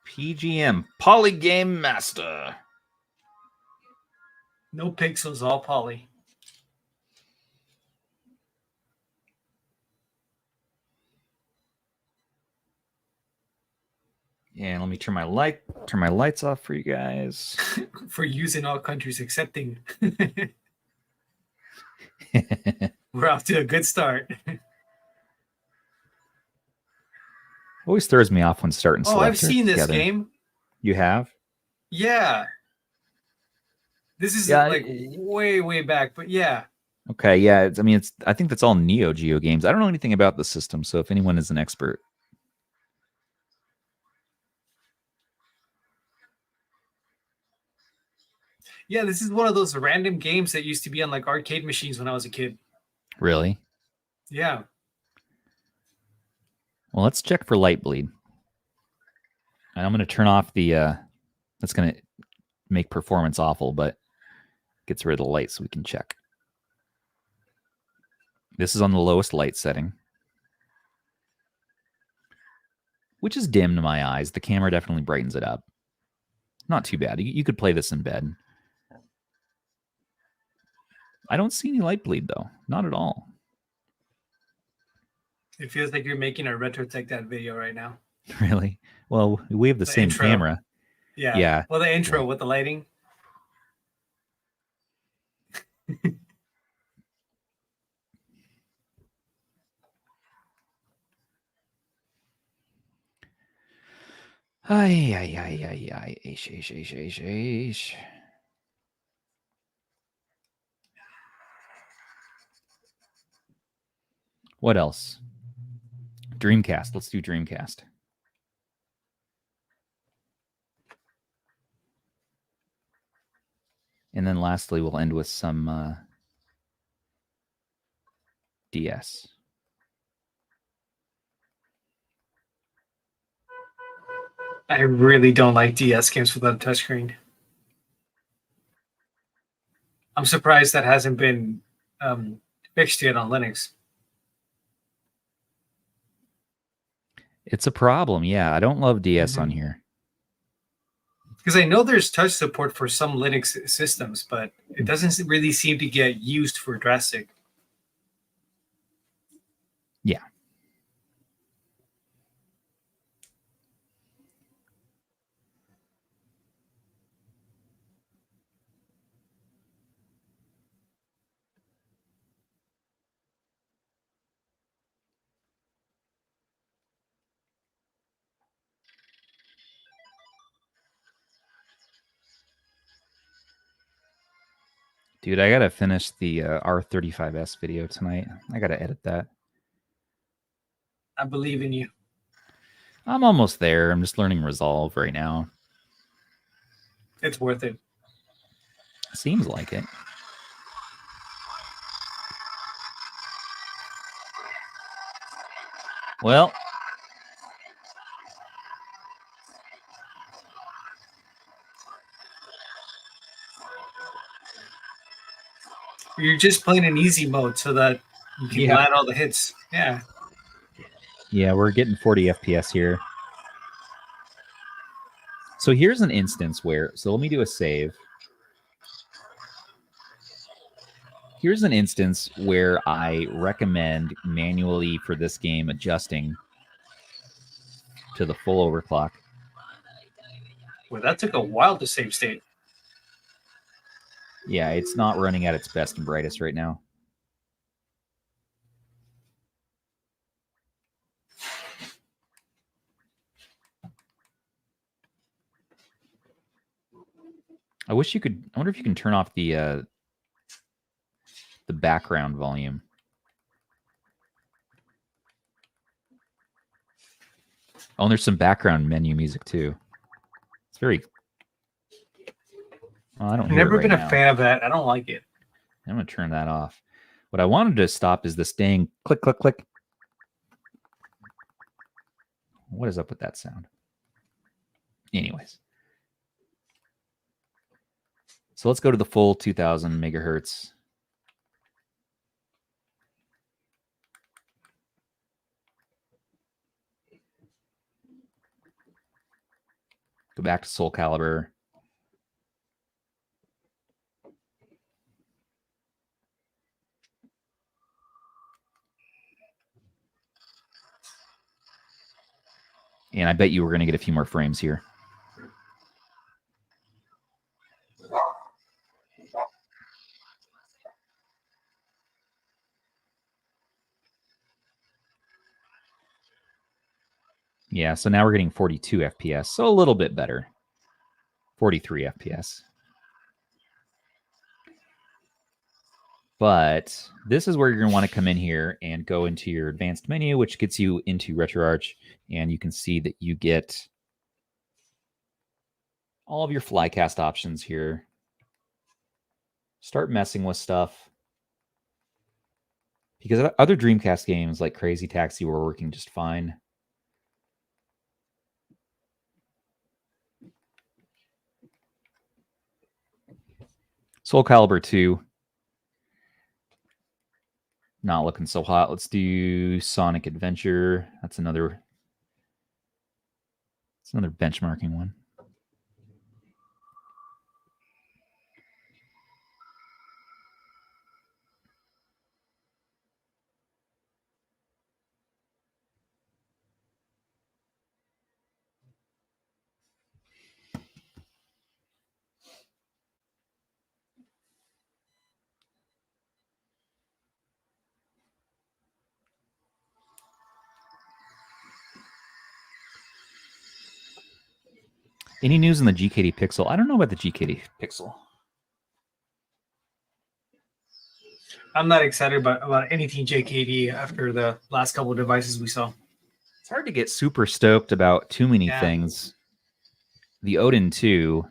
PGM, Polygame Master. No pixels, all poly. Yeah, let me turn my lights off for you guys. For use in all countries accepting. We're off to a good start. Always throws me off when starting. Oh, I've selector seen this together. game. You have? Yeah. This is like way, way back, but yeah. Okay, yeah. I think that's all Neo Geo games. I don't know anything about the system, so if anyone is an expert. Yeah, this is one of those random games that used to be on like arcade machines when I was a kid. Really? Yeah. Well, let's check for light bleed. And I'm going to turn off the... that's going to make performance awful, but gets rid of the light so we can check. This is on the lowest light setting, which is dim to my eyes. The camera definitely brightens it up. Not too bad. You could play this in bed. I don't see any light bleed, though. Not at all. It feels like you're making a RetroTech that video right now. Really? Well, we have the same intro. camera. Yeah. Yeah. Well, the intro with the lighting. Aish. What else? Dreamcast. Let's do Dreamcast. And then lastly, we'll end with some DS. I really don't like DS games without a touchscreen. I'm surprised that hasn't been fixed yet on Linux. It's a problem. Yeah, I don't love DS on here. Because I know there's touch support for some Linux systems, but it doesn't really seem to get used for drastic. Yeah. Dude, I gotta finish the R35S video tonight. I gotta edit that. I believe in you. I'm almost there. I'm just learning Resolve right now. It's worth it. Seems like it. Well, You're just playing in easy mode so that you can land all the hits. Yeah. Yeah, we're getting 40 FPS here. So here's an instance where, so let me do a save. Here's an instance where I recommend manually for this game adjusting to the full overclock. Well, that took a while to save state. Yeah, it's not running at its best and brightest right now. I wish you could. I wonder if you can turn off the background volume. Oh, and there's some background menu music too. It's very. Oh, I don't. I've hear it never right been now. a fan of that. I don't like it. I'm gonna turn that off. What I wanted to stop is this dang click, click, click. What is up with that sound? Anyways. So let's go to the full 2000 megahertz. Go back to Soul Calibur. And I bet you we're going to get a few more frames here. Yeah, so now we're getting 42 FPS, so a little bit better. 43 FPS. But this is where you're going to want to come in here and go into your advanced menu, which gets you into RetroArch, and you can see that you get all of your flycast options here. Start messing with stuff. Because other Dreamcast games like Crazy Taxi were working just fine. Soul Calibur 2. Not looking so hot. Let's do Sonic Adventure. That's another benchmarking one. Any news on the GKD Pixel? I don't know about the GKD Pixel. I'm not excited about anything JKD after the last couple of devices we saw. It's hard to get super stoked about too many things. The Odin 2,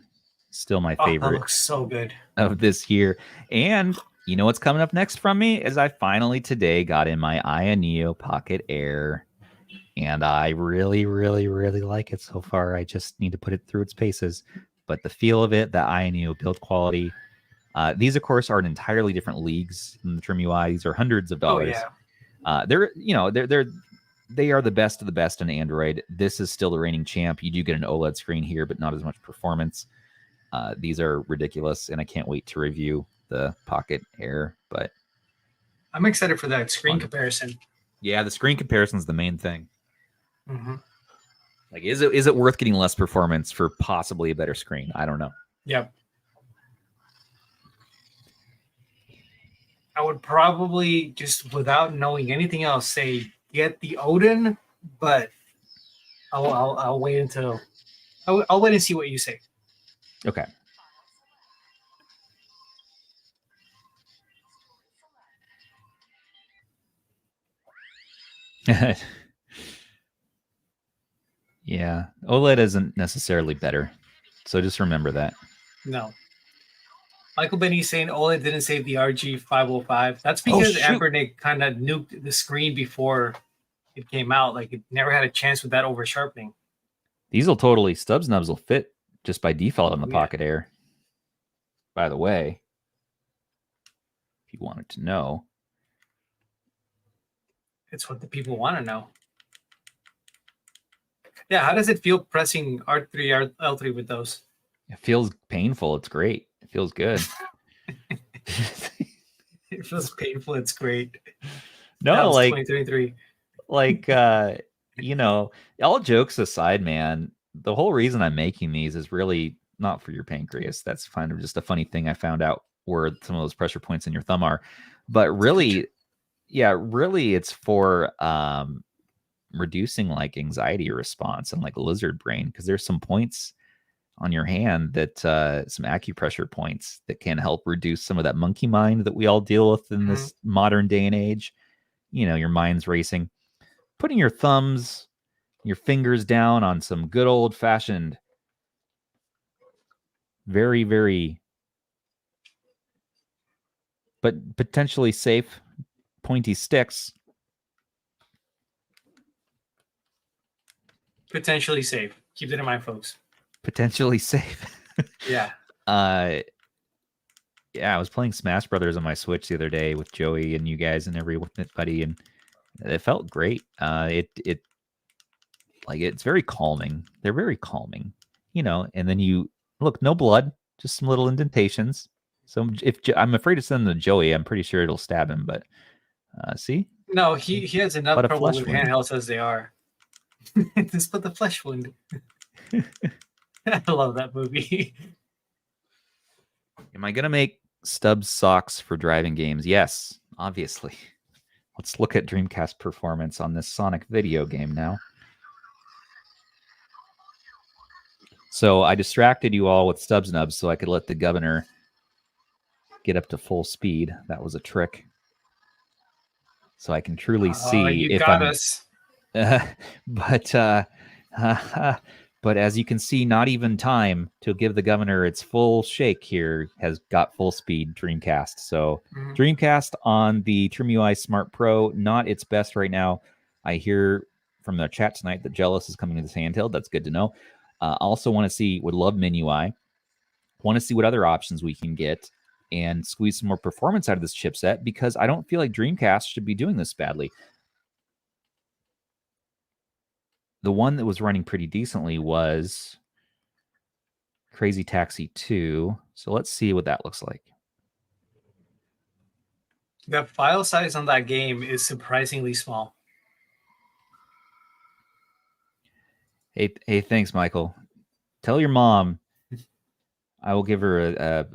still my favorite. That looks so good. Of this year. And you know what's coming up next from me? Is I finally today got in my Aya Neo Pocket Air. And I really, really, really like it so far. I just need to put it through its paces. But the feel of it, the Aya Neo build quality. These, of course, are in entirely different leagues than the TrimUI. These are hundreds of dollars. Oh, yeah. They are the best of the best in Android. This is still the reigning champ. You do get an OLED screen here, but not as much performance. These are ridiculous, and I can't wait to review the Pocket Air. But I'm excited for that screen comparison. Yeah, the screen comparison is the main thing. Mm-hmm. Like, is it worth getting less performance for possibly a better screen? I don't know. Yep. I would probably, just without knowing anything else, say get the Odin, but I'll wait until I'll wait and see what you say. Okay. Yeah, OLED isn't necessarily better, so just remember that. No. Michael Benny's saying OLED didn't save the RG505. That's because Ambernick kind of nuked the screen before it came out. Like, it never had a chance with that over sharpening. These will totally, Stubbs nubs will fit just by default on the Pocket Air. By the way, if you wanted to know. It's what the people want to know. Yeah, how does it feel pressing R3, L3 with those? It feels painful. It's great. It feels good. It feels painful. It's great. No, like 2023. Like, all jokes aside, man, the whole reason I'm making these is really not for your pancreas. That's kind of just a funny thing I found out where some of those pressure points in your thumb are. But really, it's for reducing like anxiety response and like lizard brain, because there's some points on your hand that some acupressure points that can help reduce some of that monkey mind that we all deal with in this modern day and age. Your mind's racing. Putting your thumbs, your fingers down on some good old fashioned, very, very, but potentially safe pointy sticks. Potentially safe. Keep that in mind, folks. Potentially safe. Yeah. I was playing Smash Brothers on my Switch the other day with Joey and you guys and everybody, and it felt great. It's very calming. They're very calming. you know, and then you look, no blood, just some little indentations. So if I'm afraid to send them to Joey, I'm pretty sure it'll stab him. But see, No, he has enough but a trouble flesh with wound. handhelds as they are. Just put the flesh wound. I love that movie. Am I gonna make Stubbs socks for driving games? Yes, obviously. Let's look at Dreamcast performance on this Sonic video game now. So I distracted you all with Stubbs nubs so I could let the governor get up to full speed. That was a trick. So I can truly see You if got I'm. us. But but as you can see, not even time to give the governor its full shake here has got full speed Dreamcast. So Dreamcast on the TrimUI Smart Pro, not its best right now. I hear from the chat tonight that Jealous is coming to this handheld. That's good to know. Also want to see, would love MinUI. Want to see what other options we can get and squeeze some more performance out of this chipset, because I don't feel like Dreamcast should be doing this badly. The one that was running pretty decently was Crazy Taxi 2. So let's see what that looks like. The file size on that game is surprisingly small. Hey, thanks, Michael. Tell your mom I will give her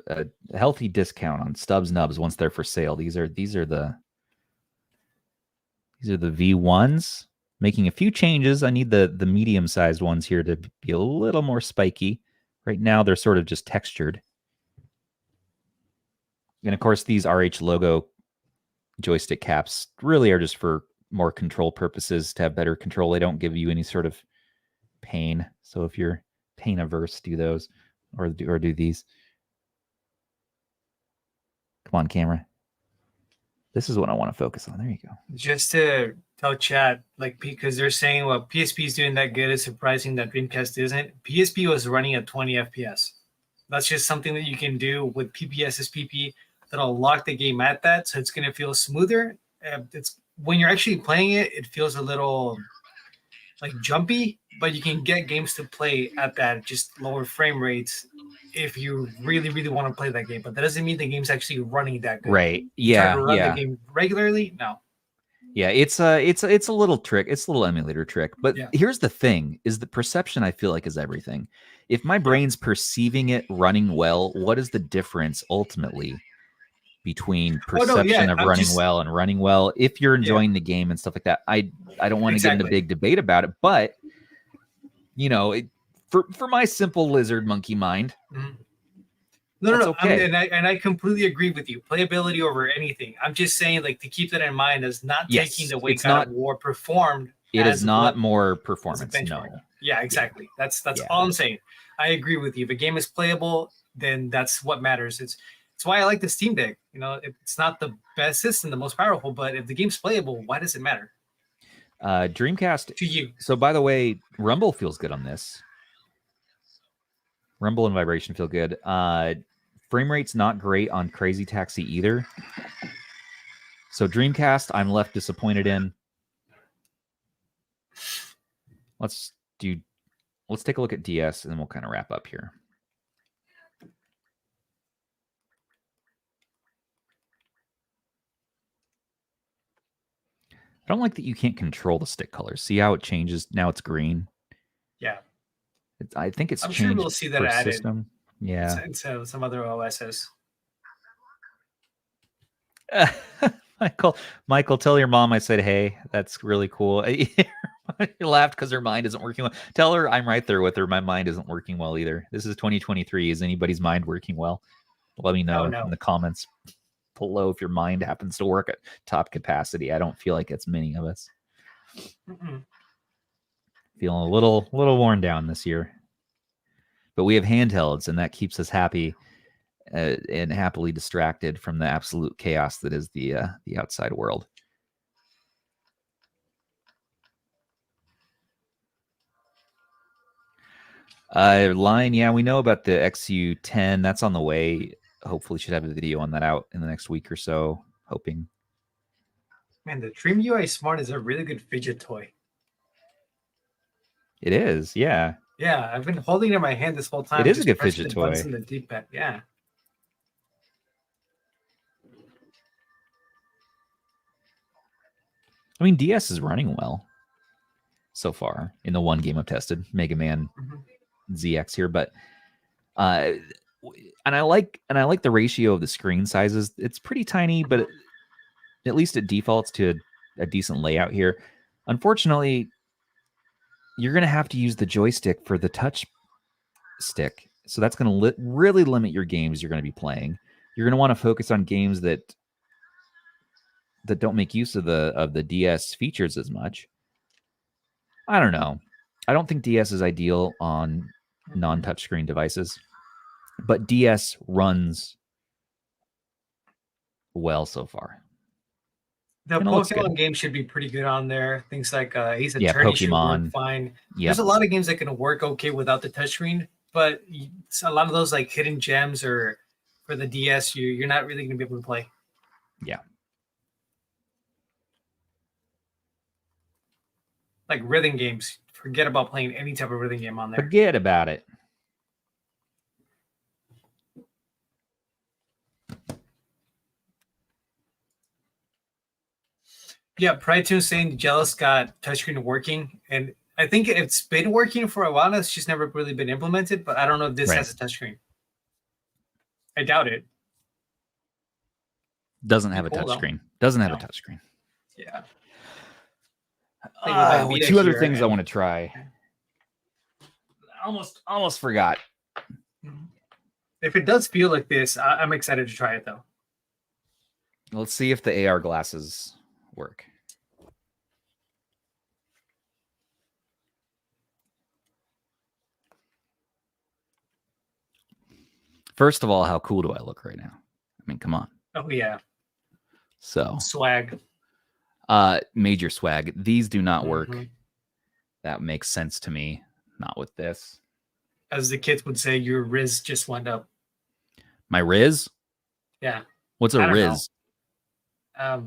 a healthy discount on Stubbs nubs once they're for sale. These are the V1s. Making a few changes. I need the medium-sized ones here to be a little more spiky. Right now, they're sort of just textured. And of course, these RH logo joystick caps really are just for more control purposes, to have better control. They don't give you any sort of pain. So if you're pain averse, do those or do these. Come on, camera. This is what I want to focus on. There you go. Just to tell chat, like, because they're saying, well, PSP is doing that good, it's surprising that Dreamcast isn't. PSP was running at 20 FPS. That's just something that you can do with PPSSPP that'll lock the game at that, so it's going to feel smoother. It's when you're actually playing it, it feels a little like jumpy, but you can get games to play at that just lower frame rates if you really, really want to play that game. But that doesn't mean the game's actually running that good. Right. You try Yeah. to run Yeah. the game regularly? No. Yeah. It's a little trick. It's a little emulator trick. But here's the thing: is the perception. I feel like is everything. If my brain's perceiving it running well, what is the difference ultimately between perception of running well and running well? If you're enjoying the game and stuff like that, I don't want to get into a big debate about it, but you know, for my simple lizard monkey mind, no, okay. And I completely agree with you. Playability over anything. I'm just saying, like, to keep that in mind as not taking the way God of War performed. It is not more performance. No. Yeah, exactly. That's all I'm saying. I agree with you. If a game is playable, then that's what matters. It's why I like the Steam Deck. You know, it's not the best system, the most powerful, but if the game's playable, why does it matter? Dreamcast to you. So by the way, rumble feels good on this. Rumble and vibration feel good. Frame rate's not great on Crazy Taxi either. So Dreamcast, I'm left disappointed in. Let's take a look at DS and then we'll kind of wrap up here. I don't like that you can't control the stick colors. See how it changes? Now it's green. Yeah. I think it's I'm changed sure we'll see that added. System. Yeah. Into some other OSs. Michael, tell your mom I said hey. That's really cool. You laughed because her mind isn't working well. Tell her I'm right there with her. My mind isn't working well either. This is 2023. Is anybody's mind working well? Let me know in the comments below if your mind happens to work at top capacity. I don't feel like it's many of us. Feeling a little worn down this year. But we have handhelds, and that keeps us happy and happily distracted from the absolute chaos that is the outside world. Line, yeah, we know about the XU10. That's on the way. Hopefully should have a video on that out in the next week or so. Hoping. Man, the TrimUI Smart is a really good fidget toy. It is, yeah. Yeah, I've been holding it in my hand this whole time. It is a just good pressing fidget the buttons toy. in the D-pad. Yeah. I mean, DS is running well so far in the one game I've tested, Mega Man ZX here, but and I like the ratio of the screen sizes. It's pretty tiny, but at least it defaults to a decent layout here. Unfortunately, you're going to have to use the joystick for the touch stick. So that's going to really limit your games you're going to be playing. You're going to want to focus on games that don't make use of the DS features as much. I don't know. I don't think DS is ideal on non-touchscreen devices, but DS runs well so far. The And it looks good. Pokemon game should be pretty good on there. Things like Ace Attorney should Pokemon. work fine. Yep. There's a lot of games that can work okay without the touchscreen, but a lot of those like hidden gems or for the DS, you're not really going to be able to play. Yeah. Like rhythm games. Forget about playing any type of rhythm game on there. Forget about it. Yeah, PrideTune's saying Jealous got touchscreen working, and I think it's been working for a while. It's just never really been implemented, but I don't know if this has a touchscreen. I doubt it. Doesn't have a touchscreen. Doesn't have a touchscreen. Yeah. Two other things I want to try. Almost forgot. If it does feel like this, I'm excited to try it though. Let's see if the AR glasses work. First of all, how cool do I look right now? I mean, come on. Oh yeah. So swag. Major swag. These do not work. That makes sense to me. Not with this. As the kids would say, your Riz just went up. My Riz? Yeah. What's a Riz? I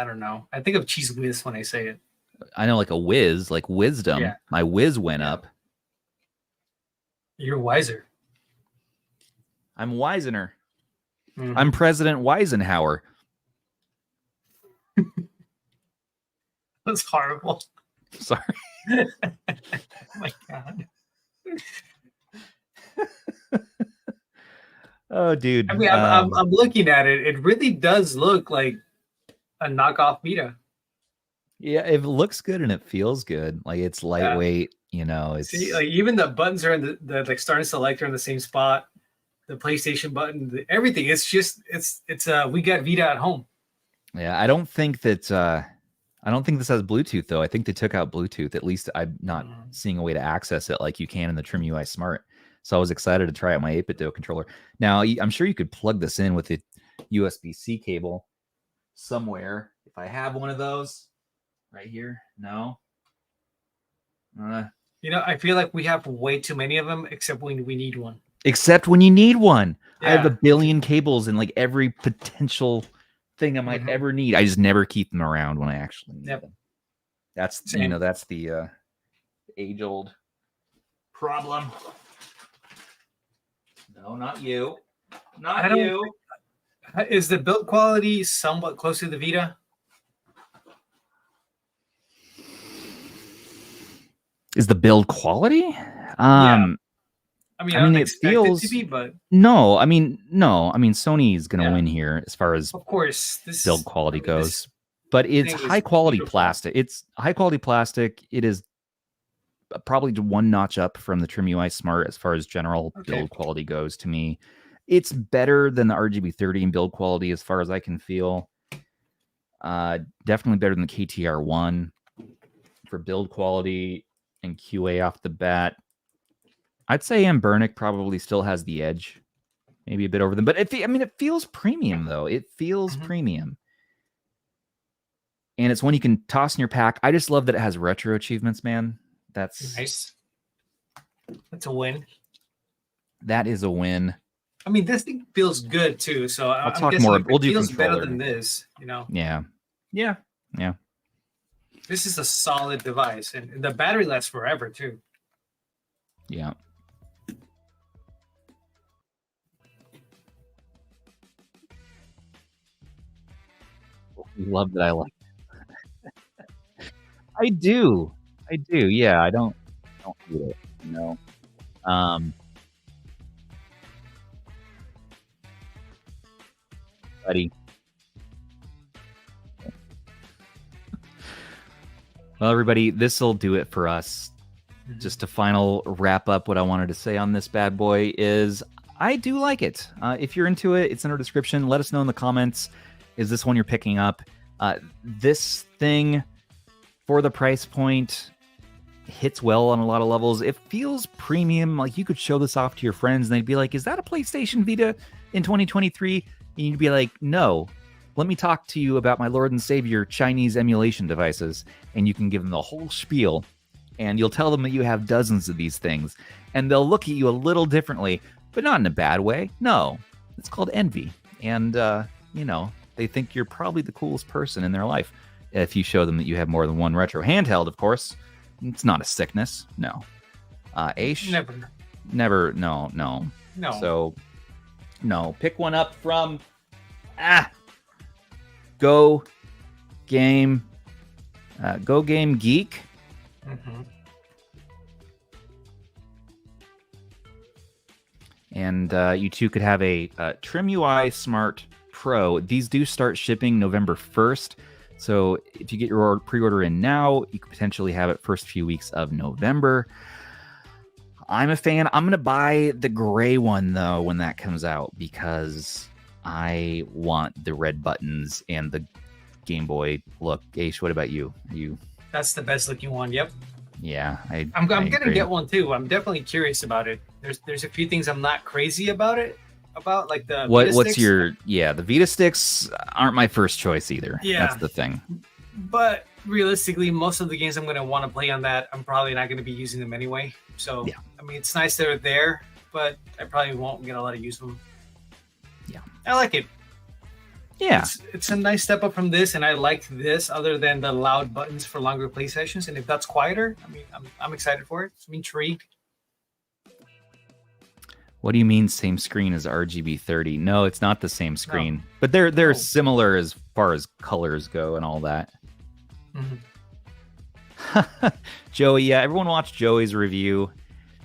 don't know. I think of Cheese Whiz when I say it. I know like a whiz, like wisdom. Yeah. My whiz went up. You're wiser. I'm Wisener. I'm President Weisenhower. That's horrible. Sorry. Oh my God. Oh, dude. I mean, I'm looking at it. It really does look like a knockoff Vita. Yeah, it looks good and it feels good. Like it's lightweight. You know, it's like even the buttons are in the like start and select are in the same spot. The PlayStation button, everything. It's just it's we got Vita at home. Yeah, I don't think this has Bluetooth though. I think they took out Bluetooth. At least I'm not seeing a way to access it like you can in the TrimUI Smart. So I was excited to try out my 8BitDo controller. Now I'm sure you could plug this in with a USB-C cable somewhere. If I have one of those right here, no. You know, I feel like we have way too many of them, except when we need one. Except when you need one. Yeah. I have a billion cables and like every potential thing I might ever need. I just never keep them around when I actually need them. That's that's the age-old problem. No, not you. Not you. Is the build quality somewhat close to the Vita? Is the build quality? Yeah. I mean, I don't it expect feels it to be, but no. I mean, Sony is going to win here as far as of course this build quality goes. But it's high quality plastic. It's high quality plastic. It is probably one notch up from the TrimUI Smart as far as general build quality goes. To me, it's better than the RGB30 in build quality as far as I can feel. Definitely better than the KTR1 for build quality and QA off the bat. I'd say Ambernic probably still has the edge, maybe a bit over them. But it feels premium though. It feels premium, and it's one you can toss in your pack. I just love that it has retro achievements, man. That's nice. That's a win. That is a win. I mean, this thing feels good too. So I'll talk more. We'll do feels controller. better than this, you know. Yeah. This is a solid device, and the battery lasts forever too. Yeah. You love that I like. I do. I do. Yeah, I don't hate it, you know. Um, buddy. Well, everybody, this will do it for us. Just to final wrap up, what I wanted to say on this bad boy is I do like it. If you're into it, it's in our description. Let us know in the comments. Is this one you're picking up? This thing, for the price point, hits well on a lot of levels. It feels premium. Like you could show this off to your friends and they'd be like, is that a PlayStation Vita in 2023? And you'd be like, no. Let me talk to you about my Lord and Savior Chinese emulation devices. And you can give them the whole spiel. And you'll tell them that you have dozens of these things. And they'll look at you a little differently, but not in a bad way. No, it's called envy. And, you know, they think you're probably the coolest person in their life. If you show them that you have more than one retro handheld, of course. It's not a sickness. No. Aish? Never. No. So, no. Pick one up from GoGameGeek. And you too could have a TrimUI Smart Pro. These do start shipping November 1st. So if you get your pre-order in now, you could potentially have it first few weeks of November. I'm a fan. I'm going to buy the gray one, though, when that comes out, because I want the red buttons and the Game Boy look. Aish, what about you? That's the best looking one. Yep. Yeah, I'm gonna get one too. I'm definitely curious about it. There's a few things I'm not crazy about it. About like the Vita what's sticks. the Vita sticks aren't my first choice either. Yeah, that's the thing. But realistically, most of the games I'm gonna want to play on that, I'm probably not gonna be using them anyway. So yeah. I mean, it's nice they're there, but I probably won't get a lot of use of them. Yeah, I like it. Yeah, it's a nice step up from this, and I like this other than the loud buttons for longer play sessions. And if that's quieter, I mean, I'm excited for it. I'm intrigued. What do you mean same screen as RGB 30? No, it's not the same screen, but they're similar as far as colors go and all that. Joey, yeah, everyone watched Joey's review.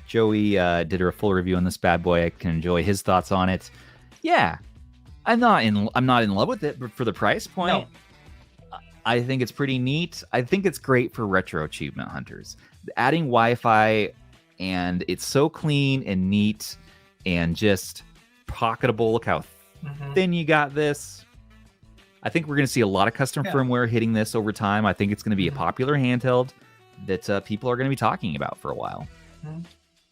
Joey did a full review on this bad boy. I can enjoy his thoughts on it. Yeah. I'm not in love with it, but for the price point, I think it's pretty neat. I think it's great for retro achievement hunters. Adding Wi-Fi, and it's so clean and neat and just pocketable. Look how thin you got this. I think we're going to see a lot of custom firmware hitting this over time. I think it's going to be a popular handheld that people are going to be talking about for a while.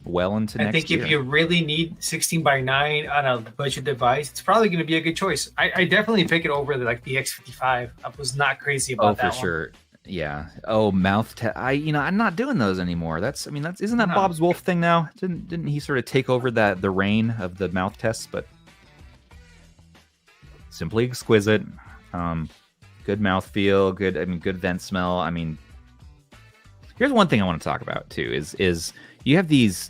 Well into next year. I think if you really need 16:9 on a budget device, it's probably going to be a good choice. I definitely pick it over the X55. I was not crazy about that. Oh, for sure. Yeah. Oh, mouth test. I'm not doing those anymore. Isn't that Bob's Wolf thing now? Didn't he sort of take over the reign of the mouth tests? But simply exquisite. Good mouth feel. Good vent smell. I mean, here's one thing I want to talk about too. Is you have these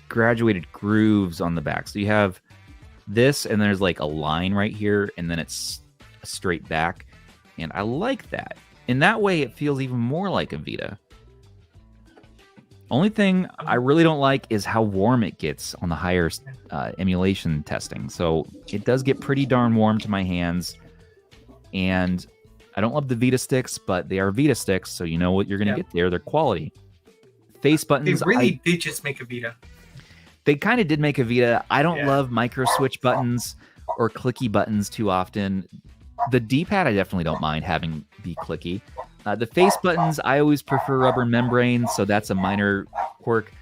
graduated grooves on the back. So you have this, and there's like a line right here, and then it's a straight back. And I like that. In that way, it feels even more like a Vita. Only thing I really don't like is how warm it gets on the higher emulation testing. So it does get pretty darn warm to my hands. And I don't love the Vita sticks, but they are Vita sticks, so you know what you're going to get there. They're quality. Face buttons. They really did just make a Vita. They kind of did make a Vita. I don't love micro switch buttons or clicky buttons too often. The D-pad I definitely don't mind having be clicky. The face buttons, I always prefer rubber membrane, so that's a minor quirk.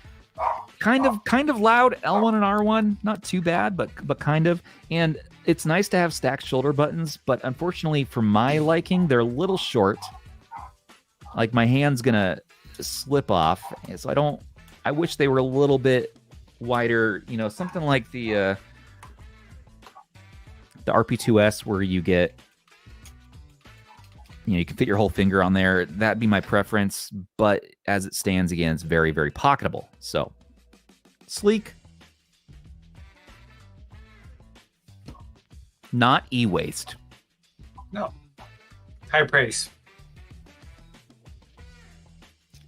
Kind of loud, L1 and R1, not too bad, but kind of. And it's nice to have stacked shoulder buttons, but unfortunately for my liking, they're a little short. Like my hand's gonna slip off, so I wish they were a little bit wider, something like the RP2S, where you get, you can fit your whole finger on there. That'd be my preference, but as it stands, again, it's very, very pocketable. So Sleek. Not e-waste. No. High praise.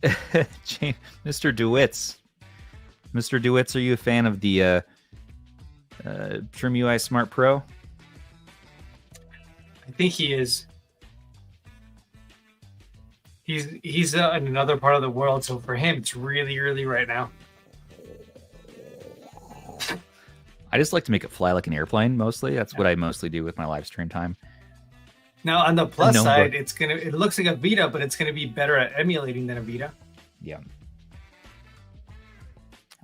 Mr. DeWitts. Mr. DeWitts, are you a fan of the TrimUI Smart Pro? I think he is. He's in another part of the world, so for him, it's really early right now. I just like to make it fly like an airplane, mostly. That's what I mostly do with my live stream time. Now, on the plus side, it looks like a Vita, but it's gonna be better at emulating than a Vita. Yeah.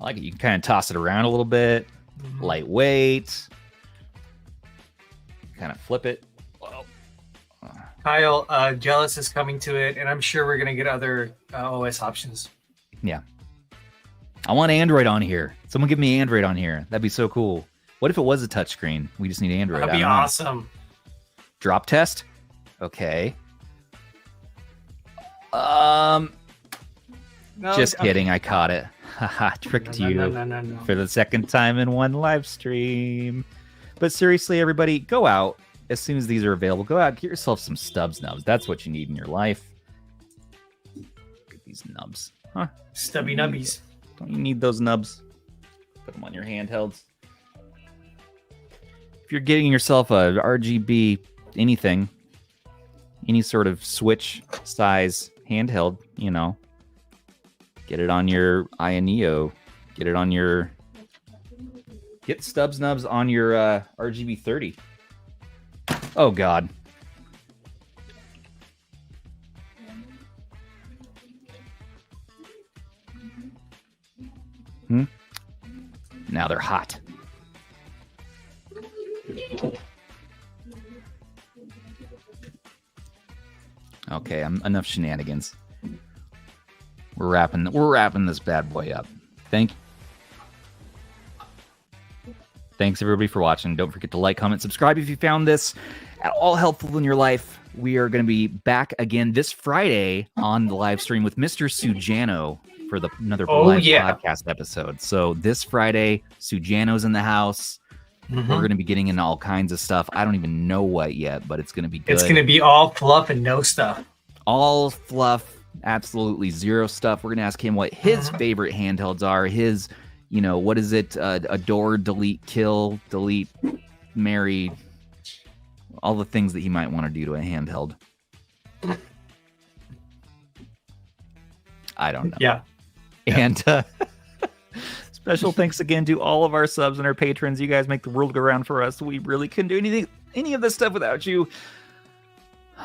I like it. You can kind of toss it around a little bit. Mm-hmm. Lightweight. Kind of flip it. Whoa. Kyle, Jealous is coming to it, and I'm sure we're gonna get other OS options. Yeah. I want Android on here. Someone give me Android on here. That'd be so cool. What if it was a touchscreen? We just need Android. That'd be awesome. Drop test? Okay. No, just kidding. I caught it. Haha, tricked you No. for the second time in one live stream. But seriously, everybody, go out as soon as these are available. Go out, get yourself some Stubbs nubs. That's what you need in your life. Look at these nubs. Huh? Stubby nubbies. Don't you need those nubs? Put them on your handhelds. If you're getting yourself a RGB anything, any sort of Switch size handheld, you know, get it on your INEO. Get it on your... Get Stubbs nubs on your RGB 30. Oh, God. Now they're hot. Okay, enough shenanigans. We're wrapping this bad boy up. Thanks everybody for watching. Don't forget to like, comment, subscribe if you found this at all helpful in your life. We are going to be back again this Friday on the live stream with Mr. Sujano for another live podcast episode. So this Friday, Sujano's in the house. Mm-hmm. We're going to be getting into all kinds of stuff. I don't even know what yet, but it's going to be good. It's going to be all fluff and no stuff. All fluff, absolutely zero stuff. We're going to ask him what his favorite handhelds are. His, you know, what is it? Adore, delete, kill, delete, marry. All the things that he might want to do to a handheld. I don't know. Yeah. And special thanks again to all of our subs and our patrons. You guys make the world go round for us. We really couldn't do any of this stuff without you.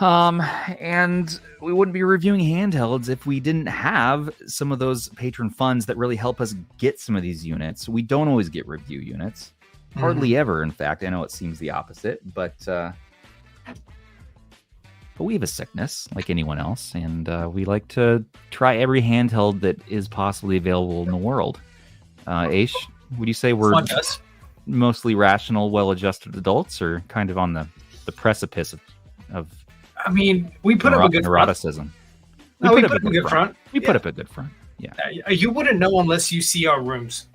And we wouldn't be reviewing handhelds if we didn't have some of those patron funds that really help us get some of these units. We don't always get review units. Hardly ever, in fact. I know it seems the opposite, but we have a sickness like anyone else, and we like to try every handheld that is possibly available in the world. Aish, would you say we're mostly rational, well-adjusted adults, or kind of on the precipice of I mean, we put up a good neuroticism? We put up a good front. We put up a good front. Yeah. You wouldn't know unless you see our rooms.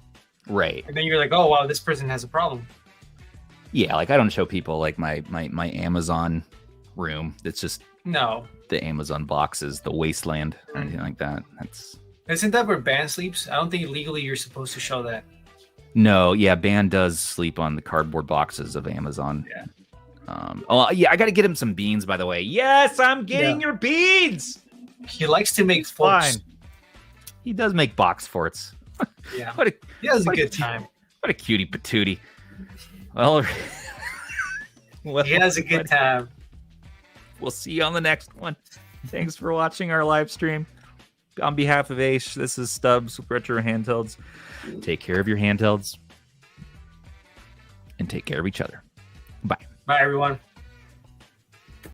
Right. And then you're like, oh, wow, this person has a problem. Yeah, like I don't show people like my Amazon room. It's just the Amazon boxes, the wasteland, or anything like that. Isn't that where Ban sleeps? I don't think legally you're supposed to show that. No, yeah, Ban does sleep on the cardboard boxes of Amazon. Yeah. I got to get him some beans, by the way. Yes, I'm getting your beans. He likes to make forts. Fine. He does make box forts. Yeah. He has a good time. What a cutie patootie. Well, he has a good time. We'll see you on the next one. Thanks for watching our live stream. On behalf of Aish, this is Stubbs with Retro Handhelds. Take care of your handhelds and take care of each other. Bye. Bye, everyone.